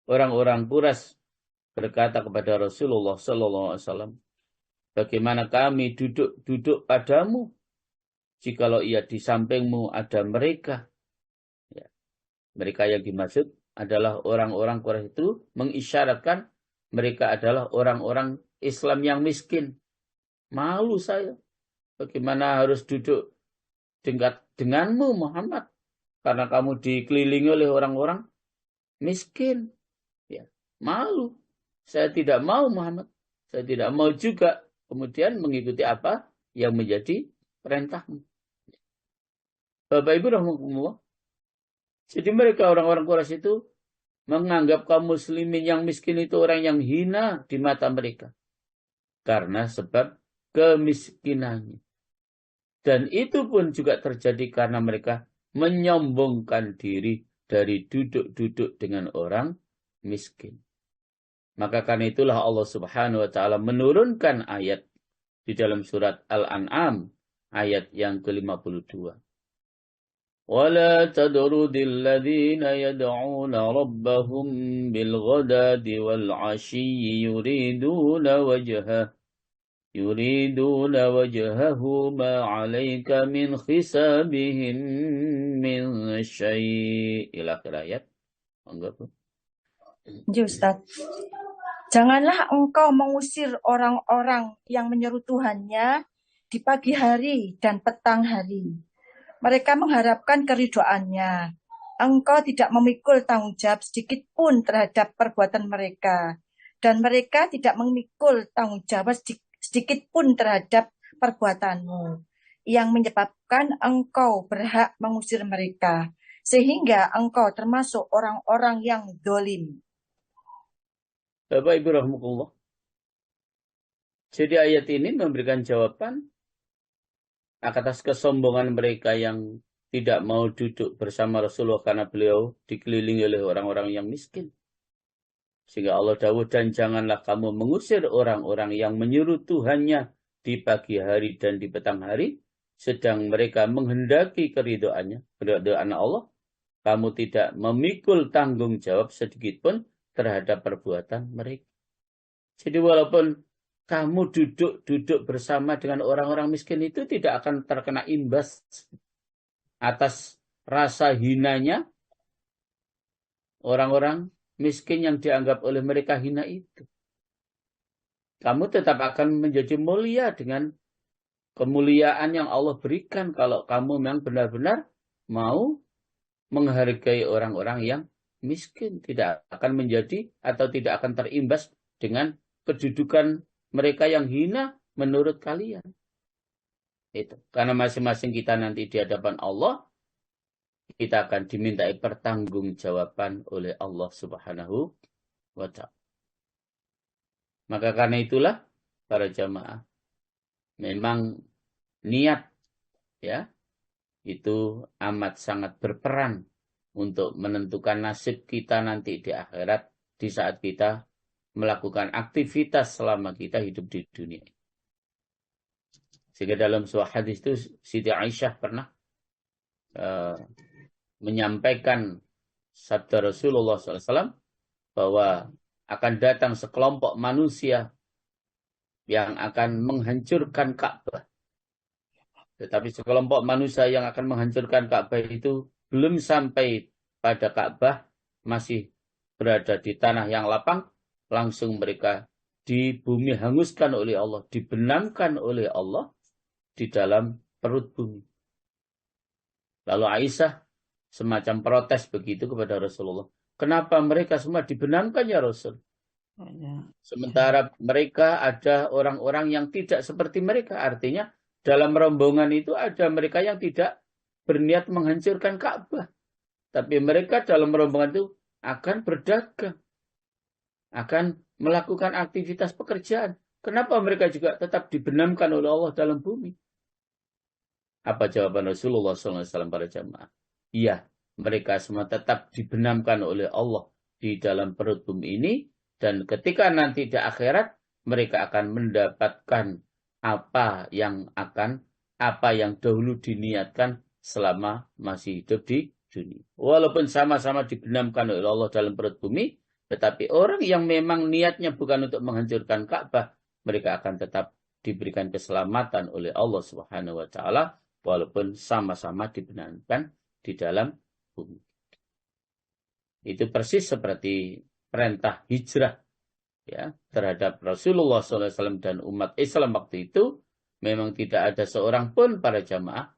Orang-orang Quraisy berkata kepada Rasulullah SAW, bagaimana kami duduk padamu jikalau ia di sampingmu ada mereka. Ya. Mereka yang dimaksud adalah orang-orang Quraisy itu mengisyaratkan mereka adalah orang-orang Islam yang miskin. Malu saya. Bagaimana harus duduk denganmu Muhammad. Karena kamu dikelilingi oleh orang-orang miskin. Ya, malu. Saya tidak mau Muhammad. Saya tidak mau juga kemudian mengikuti apa yang menjadi perintahmu. Bapak Ibu rahimahumullah. Jadi mereka orang-orang Quraisy itu menganggap kaum muslimin yang miskin itu orang yang hina di mata mereka. Karena sebab kemiskinannya. Dan itu pun juga terjadi karena mereka menyombongkan diri dari duduk-duduk dengan orang miskin. Maka karena itulah Allah Subhanahu wa taala menurunkan ayat di dalam surat Al-An'am ayat yang ke-52. وَلَا تَدْرُدِ الَّذِينَ يَدْعُونَ رَبَّهُمْ بِالْغَدَاةِ وَالْعَشِيِّ يُرِيدُونَ وَجْهَهُ مَا عَلَيْكَ مِنْ حِسَابِهِمْ مِنْ شَيْءٍ. Ila akhir ayat. Ya Ustaz. Janganlah engkau mengusir orang-orang yang menyeru Tuhannya di pagi hari dan petang hari. Mereka mengharapkan keridhoannya. Engkau tidak memikul tanggung jawab sedikit pun terhadap perbuatan mereka. Dan mereka tidak memikul tanggung jawab sedikit pun terhadap perbuatanmu. Yang menyebabkan engkau berhak mengusir mereka. Sehingga engkau termasuk orang-orang yang dolim. Bapak Ibu rahimahullah. Jadi ayat ini memberikan jawaban atas kesombongan mereka yang tidak mau duduk bersama Rasulullah karena beliau dikelilingi oleh orang-orang yang miskin. Sehingga Allah dawuh, dan janganlah kamu mengusir orang-orang yang menyuruh Tuhannya di pagi hari dan di petang hari, sedang mereka menghendaki keridhoannya, keridhaan Allah. Kamu tidak memikul tanggung jawab sedikit pun terhadap perbuatan mereka. Jadi walaupun kamu duduk bersama dengan orang-orang miskin itu tidak akan terkena imbas atas rasa hinanya orang-orang miskin yang dianggap oleh mereka hina itu. Kamu tetap akan menjadi mulia dengan kemuliaan yang Allah berikan kalau kamu memang benar-benar mau menghargai orang-orang yang miskin. Tidak akan menjadi atau tidak akan terimbas dengan kedudukan mereka yang hina menurut kalian. Itu. Karena masing-masing kita nanti di hadapan Allah, kita akan dimintai pertanggungjawaban oleh Allah Subhanahu wa ta'ala. Maka karena itulah para jamaah, memang niat ya itu amat sangat berperan untuk menentukan nasib kita nanti di akhirat di saat kita melakukan aktivitas selama kita hidup di dunia. Sehingga dalam sebuah hadis itu Siti Aisyah pernah menyampaikan sabda Rasulullah SAW bahwa akan datang sekelompok manusia yang akan menghancurkan Ka'bah. Tetapi sekelompok manusia yang akan menghancurkan Ka'bah itu belum sampai pada Ka'bah, masih berada di tanah yang lapang, langsung mereka di bumi hanguskan oleh Allah, dibenamkan oleh Allah, di dalam perut bumi. Lalu Aisyah semacam protes begitu kepada Rasulullah. Kenapa mereka semua dibenamkan ya Rasul? Sementara mereka ada orang-orang yang tidak seperti mereka. Artinya dalam rombongan itu ada mereka yang tidak berniat menghancurkan Ka'bah. Tapi mereka dalam rombongan itu akan berdagang. Akan melakukan aktivitas pekerjaan. Kenapa mereka juga tetap dibenamkan oleh Allah dalam bumi? Apa jawaban Rasulullah SAW pada jamaah? Iya, mereka semua tetap dibenamkan oleh Allah di dalam perut bumi ini. Dan ketika nanti di akhirat, mereka akan mendapatkan apa yang dahulu diniatkan selama masih hidup di dunia. Walaupun sama-sama dibenamkan oleh Allah dalam perut bumi, tetapi orang yang memang niatnya bukan untuk menghancurkan Ka'bah, mereka akan tetap diberikan keselamatan oleh Allah Subhanahu wa taala walaupun sama-sama dibenamkan di dalam bumi. Itu persis seperti perintah hijrah ya terhadap Rasulullah SAW dan umat Islam waktu itu. Memang tidak ada seorang pun para jamaah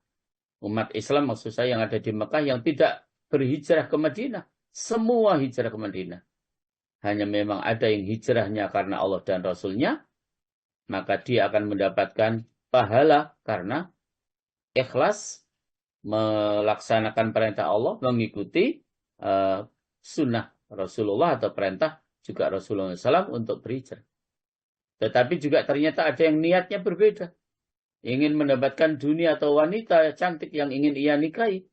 umat Islam maksud saya yang ada di Mekah yang tidak berhijrah ke Madinah. Semua hijrah ke Madinah. Hanya memang ada yang hijrahnya karena Allah dan Rasulnya, maka dia akan mendapatkan pahala karena ikhlas melaksanakan perintah Allah, mengikuti sunnah Rasulullah atau perintah juga Rasulullah SAW untuk berhijrah. Tetapi juga ternyata ada yang niatnya berbeda. Ingin mendapatkan dunia atau wanita cantik yang ingin ia nikahi.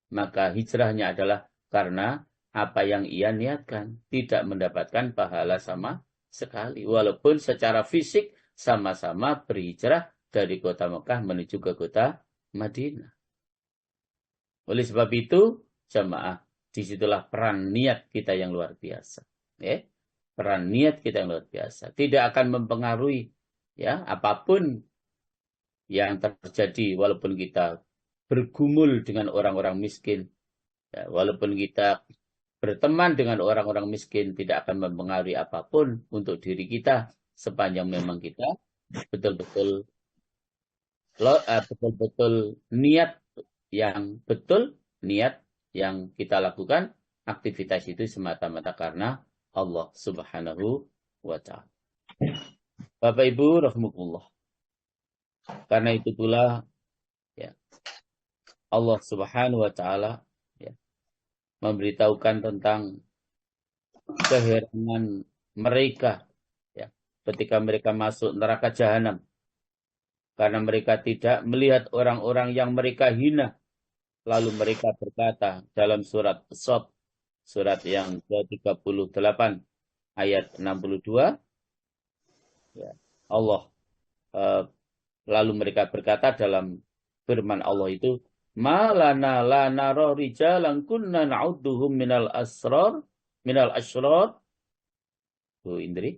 Maka hijrahnya adalah karena apa yang ia niatkan. Tidak mendapatkan pahala sama sekali. Walaupun secara fisik sama-sama berhijrah dari kota Mekah menuju ke kota Madinah. Oleh sebab itu, jamaah, disitulah peran niat kita yang luar biasa. Ya? Peran niat kita yang luar biasa. Tidak akan mempengaruhi ya apapun yang terjadi, walaupun kita bergumul dengan orang-orang miskin, ya, walaupun kita berteman dengan orang-orang miskin, tidak akan mempengaruhi apapun untuk diri kita, sepanjang memang kita betul-betul niat yang betul, niat yang kita lakukan, aktivitas itu semata-mata karena Allah Subhanahu wa ta'ala. Bapak Ibu rahimakumullah. Karena itu pula ya, Allah Subhanahu wa ta'ala ya, memberitahukan tentang keheranan mereka ya, ketika mereka masuk neraka jahanam. Karena mereka tidak melihat orang-orang yang mereka hina. Lalu mereka berkata dalam surat As-Sadd, surat yang ke-38 ayat 62 ya, Allah lalu mereka berkata dalam firman Allah itu, ma lana la nara rijalan kunna na'udduhum minal asyrar. Bu Indri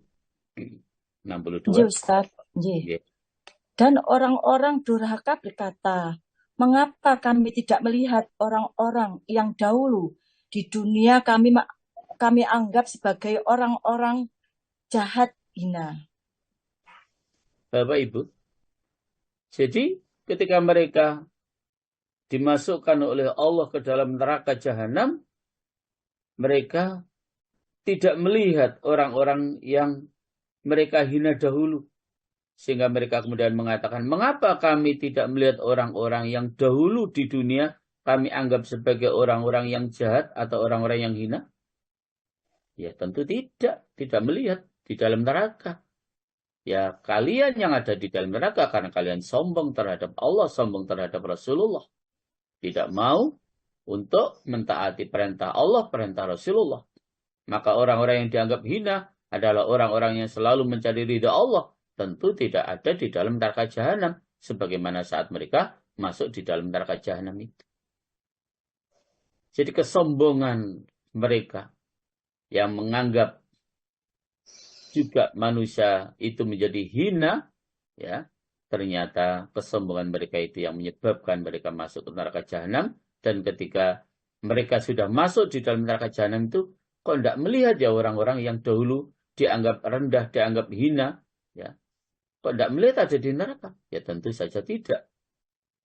62. Ya, Ustaz. Yeah. Dan orang-orang durhaka berkata, mengapa kami tidak melihat orang-orang yang dahulu di dunia kami anggap sebagai orang-orang jahat hina. Bapak Ibu, jadi ketika mereka dimasukkan oleh Allah ke dalam neraka jahanam, mereka tidak melihat orang-orang yang mereka hina dahulu. Sehingga mereka kemudian mengatakan, mengapa kami tidak melihat orang-orang yang dahulu di dunia kami anggap sebagai orang-orang yang jahat atau orang-orang yang hina? Ya tentu tidak melihat di dalam neraka. Ya kalian yang ada di dalam neraka karena kalian sombong terhadap Allah, sombong terhadap Rasulullah. Tidak mau untuk mentaati perintah Allah, perintah Rasulullah. Maka orang-orang yang dianggap hina adalah orang-orang yang selalu mencari ridha Allah. Tentu tidak ada di dalam neraka jahanam. Sebagaimana saat mereka masuk di dalam neraka jahanam itu. Jadi kesombongan mereka yang menganggap juga manusia itu menjadi hina, ya ternyata kesombongan mereka itu yang menyebabkan mereka masuk ke neraka jahanam. Dan ketika mereka sudah masuk di dalam neraka jahanam itu, kok tidak melihat ya orang-orang yang dahulu dianggap rendah, dianggap hina, ya Kok tidak melihat ada di neraka? Ya tentu saja tidak.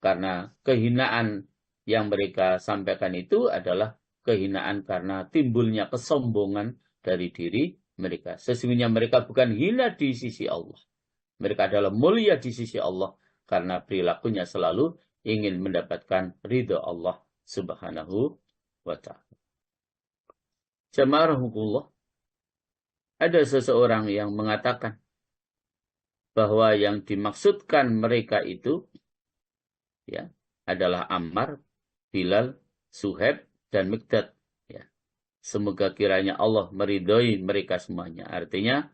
Karena kehinaan yang mereka sampaikan itu adalah kehinaan karena timbulnya kesombongan dari diri mereka. Sesungguhnya mereka bukan hina di sisi Allah. Mereka adalah mulia di sisi Allah karena perilakunya selalu ingin mendapatkan ridha Allah Subhanahu wa ta'ala. Jamaah rahmatullah, ada seseorang yang mengatakan bahwa yang dimaksudkan mereka itu ya adalah Ammar, Bilal, Suhaib, dan Miqdad. Ya. Semoga kiranya Allah meridhoi mereka semuanya. Artinya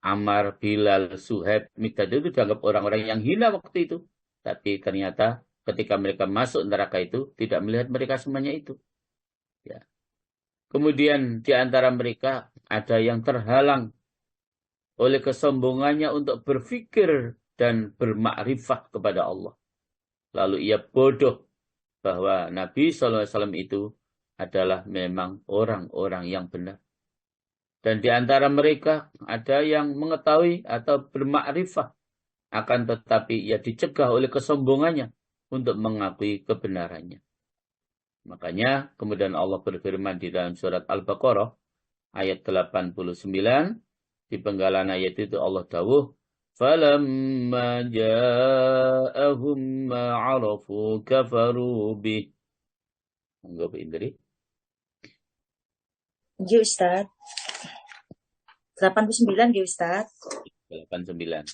Ammar, Bilal, Suhaib, Miqdad itu dianggap orang-orang yang hina waktu itu. Tapi ternyata ketika mereka masuk neraka itu tidak melihat mereka semuanya itu. Ya. Kemudian di antara mereka ada yang terhalang oleh kesombongannya untuk berpikir dan bermakrifah kepada Allah. Lalu ia bodoh bahwa Nabi SAW itu adalah memang orang-orang yang benar. Dan di antara mereka ada yang mengetahui atau bermakrifah, akan tetapi ia dicegah oleh kesombongannya untuk mengakui kebenarannya. Makanya kemudian Allah berfirman di dalam surat Al-Baqarah ayat 89, di penggalan ayat itu Allah dawuh, "Falamma ja'ahum ma 'arafu kafaru bih." Monggo Bu Indri. Nggih Ustaz. 89 nggih Ustaz. 89.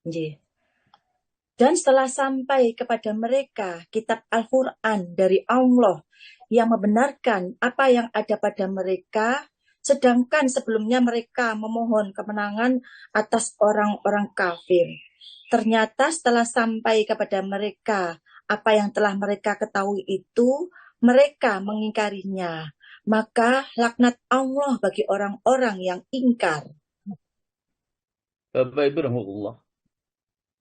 Nggih. Dan setelah sampai kepada mereka kitab Al-Quran dari Allah yang membenarkan apa yang ada pada mereka, sedangkan sebelumnya mereka memohon kemenangan atas orang-orang kafir. Ternyata setelah sampai kepada mereka apa yang telah mereka ketahui itu, mereka mengingkarinya. Maka laknat Allah bagi orang-orang yang ingkar. Bapak Ibu rahmatullah.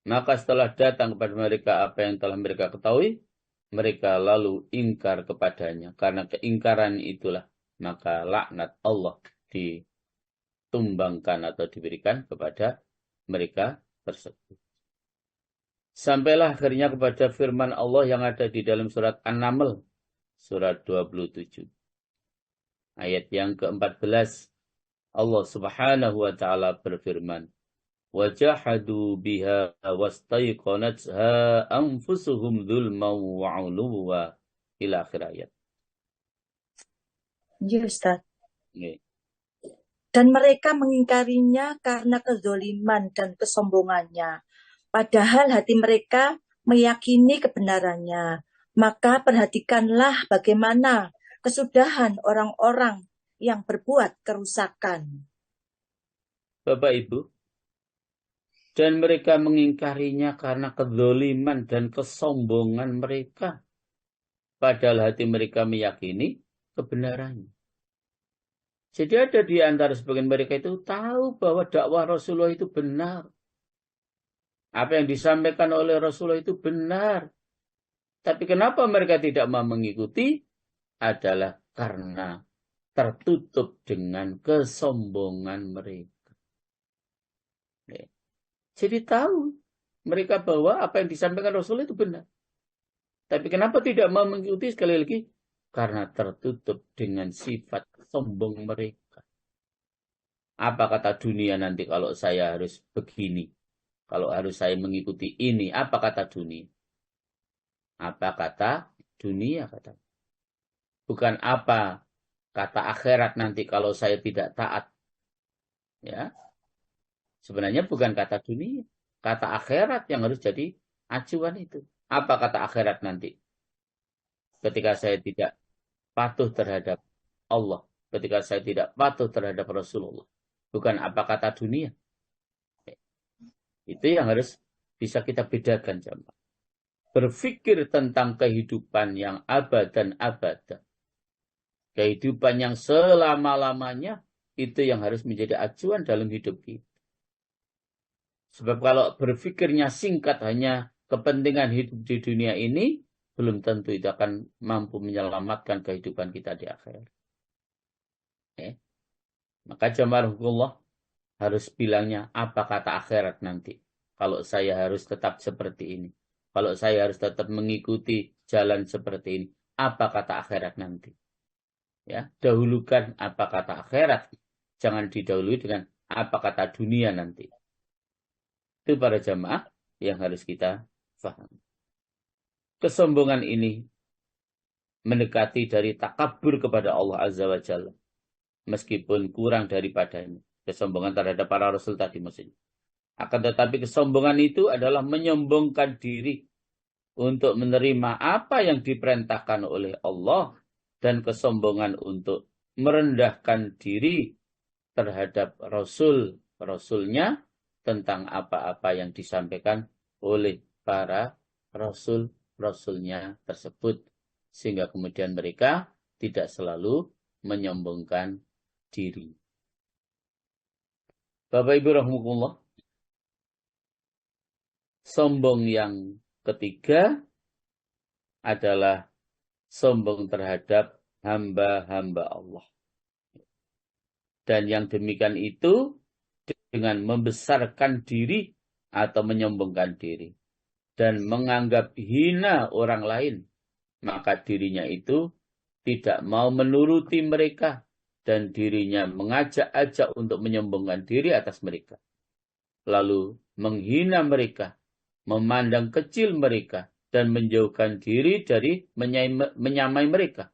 Maka setelah datang kepada mereka apa yang telah mereka ketahui, mereka lalu ingkar kepadanya. Karena keingkaran itulah, maka laknat Allah ditumbangkan atau diberikan kepada mereka tersebut. Sampailah akhirnya kepada firman Allah yang ada di dalam surat An-Naml, surat 27. Ayat yang ke-14, Allah Subhanahu wa ta'ala berfirman, وَجَحَدُوا بِهَا وَاسْتَيْقَنَتْهَا أَنفُسُهُمْ ظُلْمًا وَعُلُوًّا ila akhir ayat. Ya Ustaz. Ini. Dan mereka mengingkarinya karena kezoliman dan kesombongannya. Padahal hati mereka meyakini kebenarannya. Maka perhatikanlah bagaimana kesudahan orang-orang yang berbuat kerusakan. Bapak Ibu, dan mereka mengingkarinya karena kezoliman dan kesombongan mereka. Padahal hati mereka meyakini kebenarannya. Jadi ada di antara sebagian mereka itu tahu bahwa dakwah Rasulullah itu benar. Apa yang disampaikan oleh Rasulullah itu benar. Tapi kenapa mereka tidak mau mengikuti? Adalah karena tertutup dengan kesombongan mereka. Jadi tahu mereka bahwa apa yang disampaikan Rasulullah itu benar. Tapi kenapa tidak mau mengikuti? Sekali lagi, karena tertutup dengan sifat sombong mereka. Apa kata dunia nanti kalau saya harus begini? Kalau harus saya mengikuti ini, apa kata dunia? Apa kata dunia? Kata. Bukan apa kata akhirat nanti kalau saya tidak taat. Ya. Sebenarnya bukan kata dunia. Kata akhirat yang harus jadi acuan itu. Apa kata akhirat nanti? Ketika saya tidak patuh terhadap Allah. Ketika saya tidak patuh terhadap Rasulullah. Bukan apa kata dunia. Itu yang harus bisa kita bedakan, jemaah. Berpikir tentang kehidupan yang abad dan abada. Kehidupan yang selama-lamanya. Itu yang harus menjadi acuan dalam hidup kita. Sebab kalau berpikirnya singkat hanya kepentingan hidup di dunia ini, belum tentu itu akan mampu menyelamatkan kehidupan kita di akhirat. Maka jamaah Allah harus bilangnya apa kata akhirat nanti. kalau saya harus tetap seperti ini. Kalau saya harus tetap mengikuti jalan seperti ini. Apa kata akhirat nanti? Ya, dahulukan apa kata akhirat. Jangan didahului dengan apa kata dunia nanti. Itu para jamaah yang harus kita pahami. Kesombongan ini mendekati dari takabur kepada Allah Azza wa Jalla. Meskipun kurang daripadanya. Kesombongan terhadap para Rasul tadi maksudnya. Akan tetapi kesombongan itu adalah menyombongkan diri untuk menerima apa yang diperintahkan oleh Allah. Dan kesombongan untuk merendahkan diri terhadap Rasulnya tentang apa-apa yang disampaikan oleh para Rasulnya tersebut. Sehingga kemudian mereka tidak selalu menyombongkan diri. Bapak Ibu rahimakumullah. Sombong yang ketiga adalah sombong terhadap hamba-hamba Allah. Dan yang demikian itu dengan membesarkan diri atau menyombongkan diri. Dan menganggap hina orang lain. Maka dirinya itu tidak mau menuruti mereka. Dan dirinya mengajak-ajak untuk menyombongkan diri atas mereka. Lalu menghina mereka. Memandang kecil mereka. Dan menjauhkan diri dari menyamai mereka.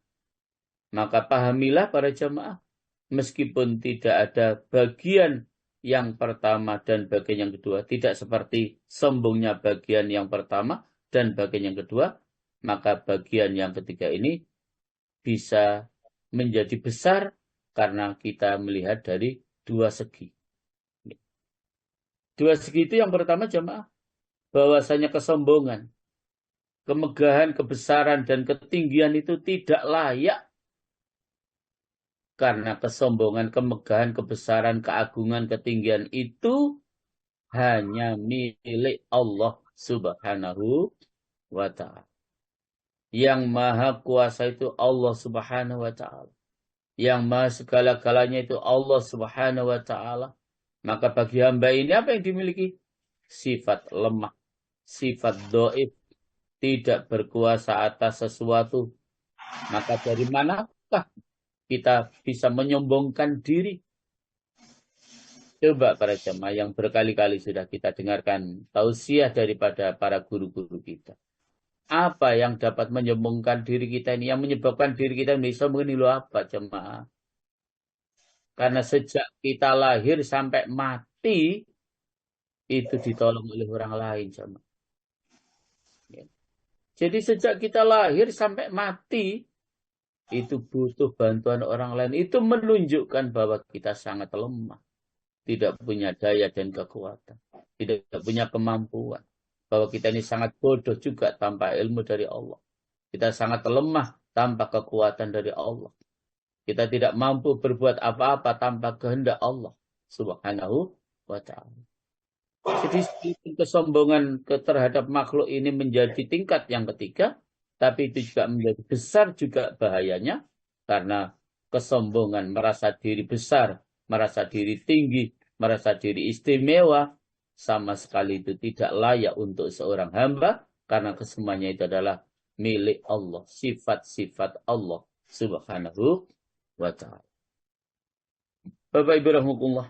Maka pahamilah para jamaah, meskipun tidak ada bagian yang pertama dan bagian yang kedua, tidak seperti sombongnya bagian yang pertama dan bagian yang kedua, maka bagian yang ketiga ini bisa menjadi besar karena kita melihat dari dua segi. Dua segi itu yang pertama jamaah, bahwasanya kesombongan, kemegahan, kebesaran, dan ketinggian itu tidak layak. Karena kesombongan, kemegahan, kebesaran, keagungan, ketinggian itu hanya milik Allah Subhanahu wa Ta'ala. Yang maha kuasa itu Allah Subhanahu wa Ta'ala. Yang maha segala-galanya itu Allah Subhanahu wa Ta'ala. Maka bagi hamba ini apa yang dimiliki? Sifat lemah, sifat dhaif, tidak berkuasa atas sesuatu. Maka dari manakah kita bisa menyombongkan diri? Coba para jemaah yang berkali-kali sudah kita dengarkan tausiah daripada para guru-guru kita. Apa yang dapat menyombongkan diri kita ini? Yang menyebabkan diri kita menjadi sombong ini loh apa jemaah? Karena sejak kita lahir sampai mati itu ditolong oleh orang lain jemaah. Jadi sejak kita lahir sampai mati itu butuh bantuan orang lain. Itu menunjukkan bahwa kita sangat lemah. Tidak punya daya dan kekuatan. Tidak punya kemampuan. Bahwa kita ini sangat bodoh juga tanpa ilmu dari Allah. Kita sangat lemah tanpa kekuatan dari Allah. Kita tidak mampu berbuat apa-apa tanpa kehendak Allah Subhanahu wa Ta'ala. Jadi kesombongan terhadap makhluk ini menjadi tingkat yang ketiga. Tapi itu juga menjadi besar juga bahayanya. Karena kesombongan, merasa diri besar, merasa diri tinggi, merasa diri istimewa. Sama sekali itu tidak layak untuk seorang hamba. Karena kesemuanya itu adalah milik Allah. Sifat-sifat Allah Subhanahu wa Ta'ala. Bapak Ibu rahmatullah.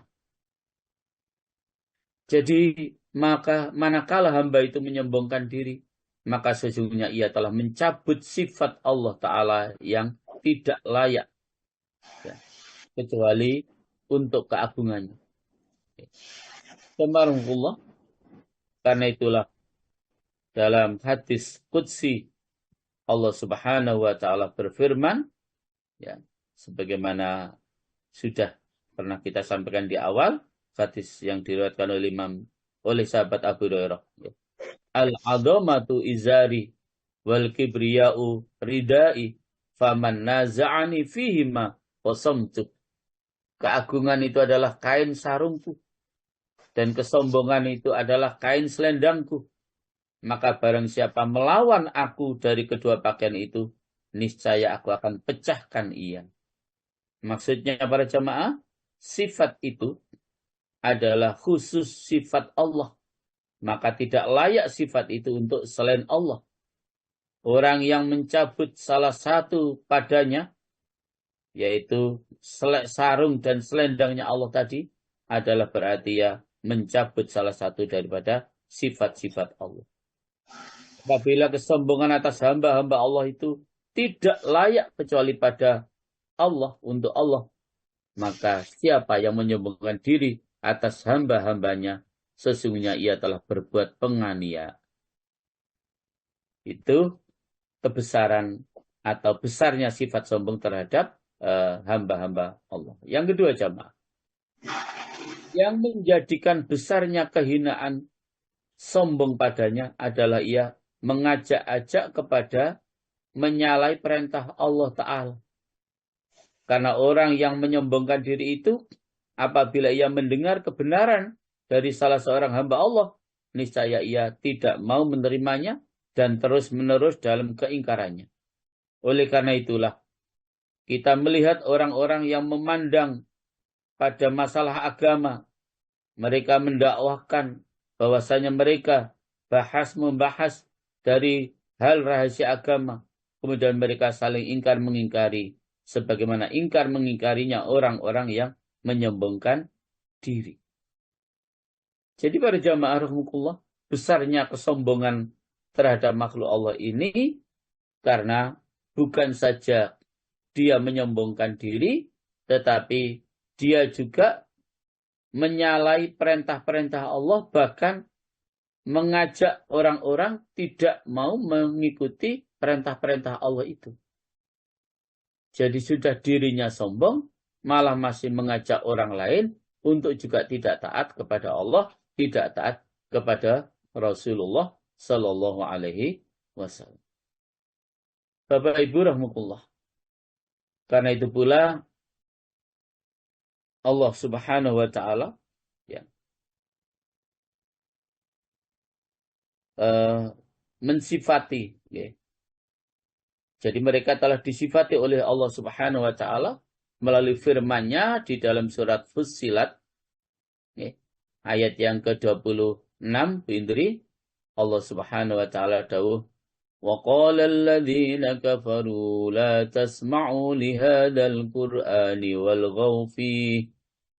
Jadi maka manakala hamba itu menyombongkan diri, maka sesungguhnya ia telah mencabut sifat Allah Ta'ala yang tidak layak. Ya, kecuali untuk keagungannya. Subhanallah. Karena itulah dalam hadis Qudsi Allah Subhanahu wa Ta'ala berfirman, ya, sebagaimana sudah pernah kita sampaikan di awal, hadis yang diriwayatkan oleh sahabat Abu Hurairah. Ya. Al-'adhamatu izari wal kibriya'u ridai faman naza'ani fihima wasamtu. Keagungan itu adalah kain sarungku dan kesombongan itu adalah kain selendangku. Maka barang siapa melawan aku dari kedua pakaian itu, niscaya aku akan pecahkan ia. Maksudnya para jamaah, sifat itu adalah khusus sifat Allah. maka tidak layak sifat itu untuk selain Allah. Orang yang mencabut salah satu padanya, yaitu sarung dan selendangnya Allah tadi, adalah berarti ya mencabut salah satu daripada sifat-sifat Allah. Apabila kesombongan atas hamba-hamba Allah itu tidak layak kecuali pada Allah, untuk Allah, maka siapa yang menyombongkan diri atas hamba-hambanya, sesungguhnya ia telah berbuat penganiayaan. Itu kebesaran atau besarnya sifat sombong terhadap hamba-hamba Allah. Yang kedua, jamaah, yang menjadikan besarnya kehinaan sombong padanya adalah ia mengajak-ajak kepada menyalahi perintah Allah Ta'ala. Karena orang yang menyombongkan diri itu, apabila ia mendengar kebenaran dari salah seorang hamba Allah, niscaya ia tidak mau menerimanya dan terus-menerus dalam keingkarannya. Oleh karena itulah, kita melihat orang-orang yang memandang pada masalah agama, mereka mendakwahkan bahwasanya mereka membahas dari hal rahasia agama, kemudian mereka saling ingkar mengingkari, sebagaimana ingkar mengingkarinya orang-orang yang menyombongkan diri. Jadi para jamaah rahimakumullah, besarnya kesombongan terhadap makhluk Allah ini karena bukan saja dia menyombongkan diri, tetapi dia juga menyalahi perintah-perintah Allah, bahkan mengajak orang-orang tidak mau mengikuti perintah-perintah Allah itu. Jadi sudah dirinya sombong, malah masih mengajak orang lain untuk juga tidak taat kepada Allah, tidak taat kepada Rasulullah Sallallahu Alaihi Wasallam. Bapak Ibu rahmatullah. Karena itu pula Allah Subhanahu wa Ta'ala ya, mensifati ya. Jadi mereka telah disifati oleh Allah Subhanahu wa Ta'ala melalui firman-Nya di dalam surat Fussilat ya, ayat yang ke-26 Indri, Allah Subhanahu wa Ta'ala dawuh, وَقَالَ الَّذِينَ كَفَرُوا لَا تَسْمَعُوا لِهَذَا الْقُرْآنِ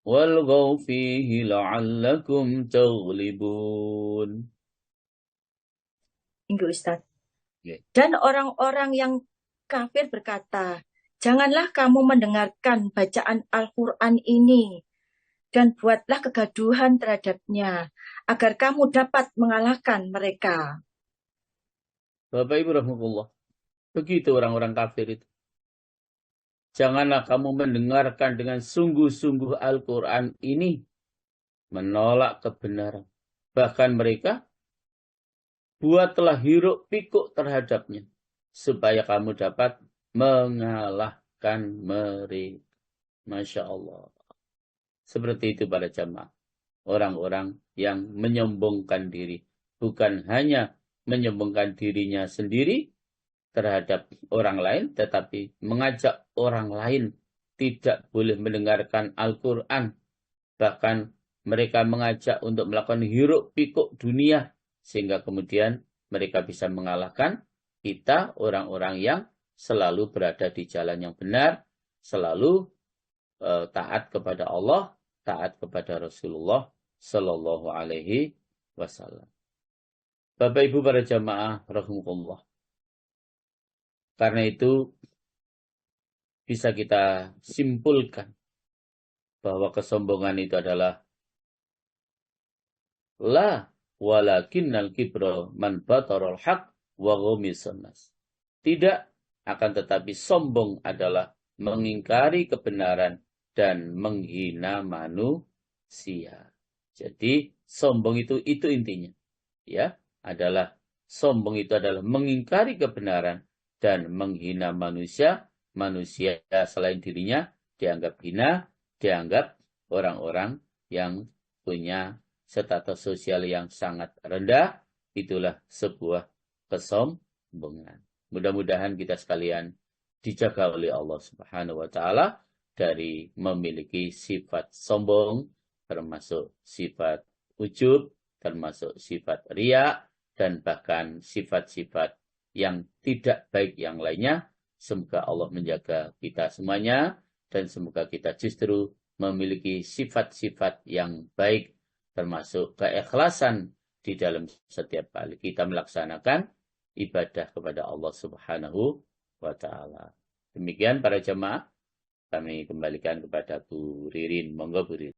وَالْغَوْا فِيهِ لَعَلَّكُمْ تَغْلِبُونَ. Minggu Ustaz. Yeah. Dan orang-orang yang kafir berkata, janganlah kamu mendengarkan bacaan Al-Quran ini, dan buatlah kegaduhan terhadapnya, agar kamu dapat mengalahkan mereka. Bapak Ibu rahmatullah, begitu orang-orang kafir itu. Janganlah kamu mendengarkan dengan sungguh-sungguh Al-Quran ini, menolak kebenaran. Bahkan mereka buatlah hiruk pikuk terhadapnya, supaya kamu dapat mengalahkan mereka. Masya Allah. Seperti itu para jamaah. Orang-orang yang menyombongkan diri. Bukan hanya menyombongkan dirinya sendiri terhadap orang lain, tetapi mengajak orang lain tidak boleh mendengarkan Al-Quran. Bahkan mereka mengajak untuk melakukan hiruk pikuk dunia, sehingga kemudian mereka bisa mengalahkan kita, orang-orang yang selalu berada di jalan yang benar, selalu taat kepada Allah, taat kepada Rasulullah Sallallahu Alaihi Wasallam. Bapak Ibu para jamaah rahimakumullah. Karena itu bisa kita simpulkan bahwa kesombongan itu adalah la walakinnal kibra man batarul haq wa ghamisan nas. Tidak, akan tetapi sombong adalah mengingkari kebenaran dan menghina manusia. Jadi sombong itu intinya. Ya, adalah sombong itu adalah mengingkari kebenaran dan menghina manusia. Manusia selain dirinya dianggap hina, dianggap orang-orang yang punya status sosial yang sangat rendah. Itulah sebuah kesombongan. Mudah-mudahan kita sekalian dijaga oleh Allah Subhanahu wa Ta'ala dari memiliki sifat sombong, termasuk sifat ujub, termasuk sifat riya, dan bahkan sifat-sifat yang tidak baik yang lainnya. Semoga Allah menjaga kita semuanya, dan semoga kita justru memiliki sifat-sifat yang baik, termasuk keikhlasan di dalam setiap kali kita melaksanakan ibadah kepada Allah Subhanahu wa Ta'ala. Demikian para jemaah, kami kembalikan kepada Bu Ririn. Monggo Bu Ririn.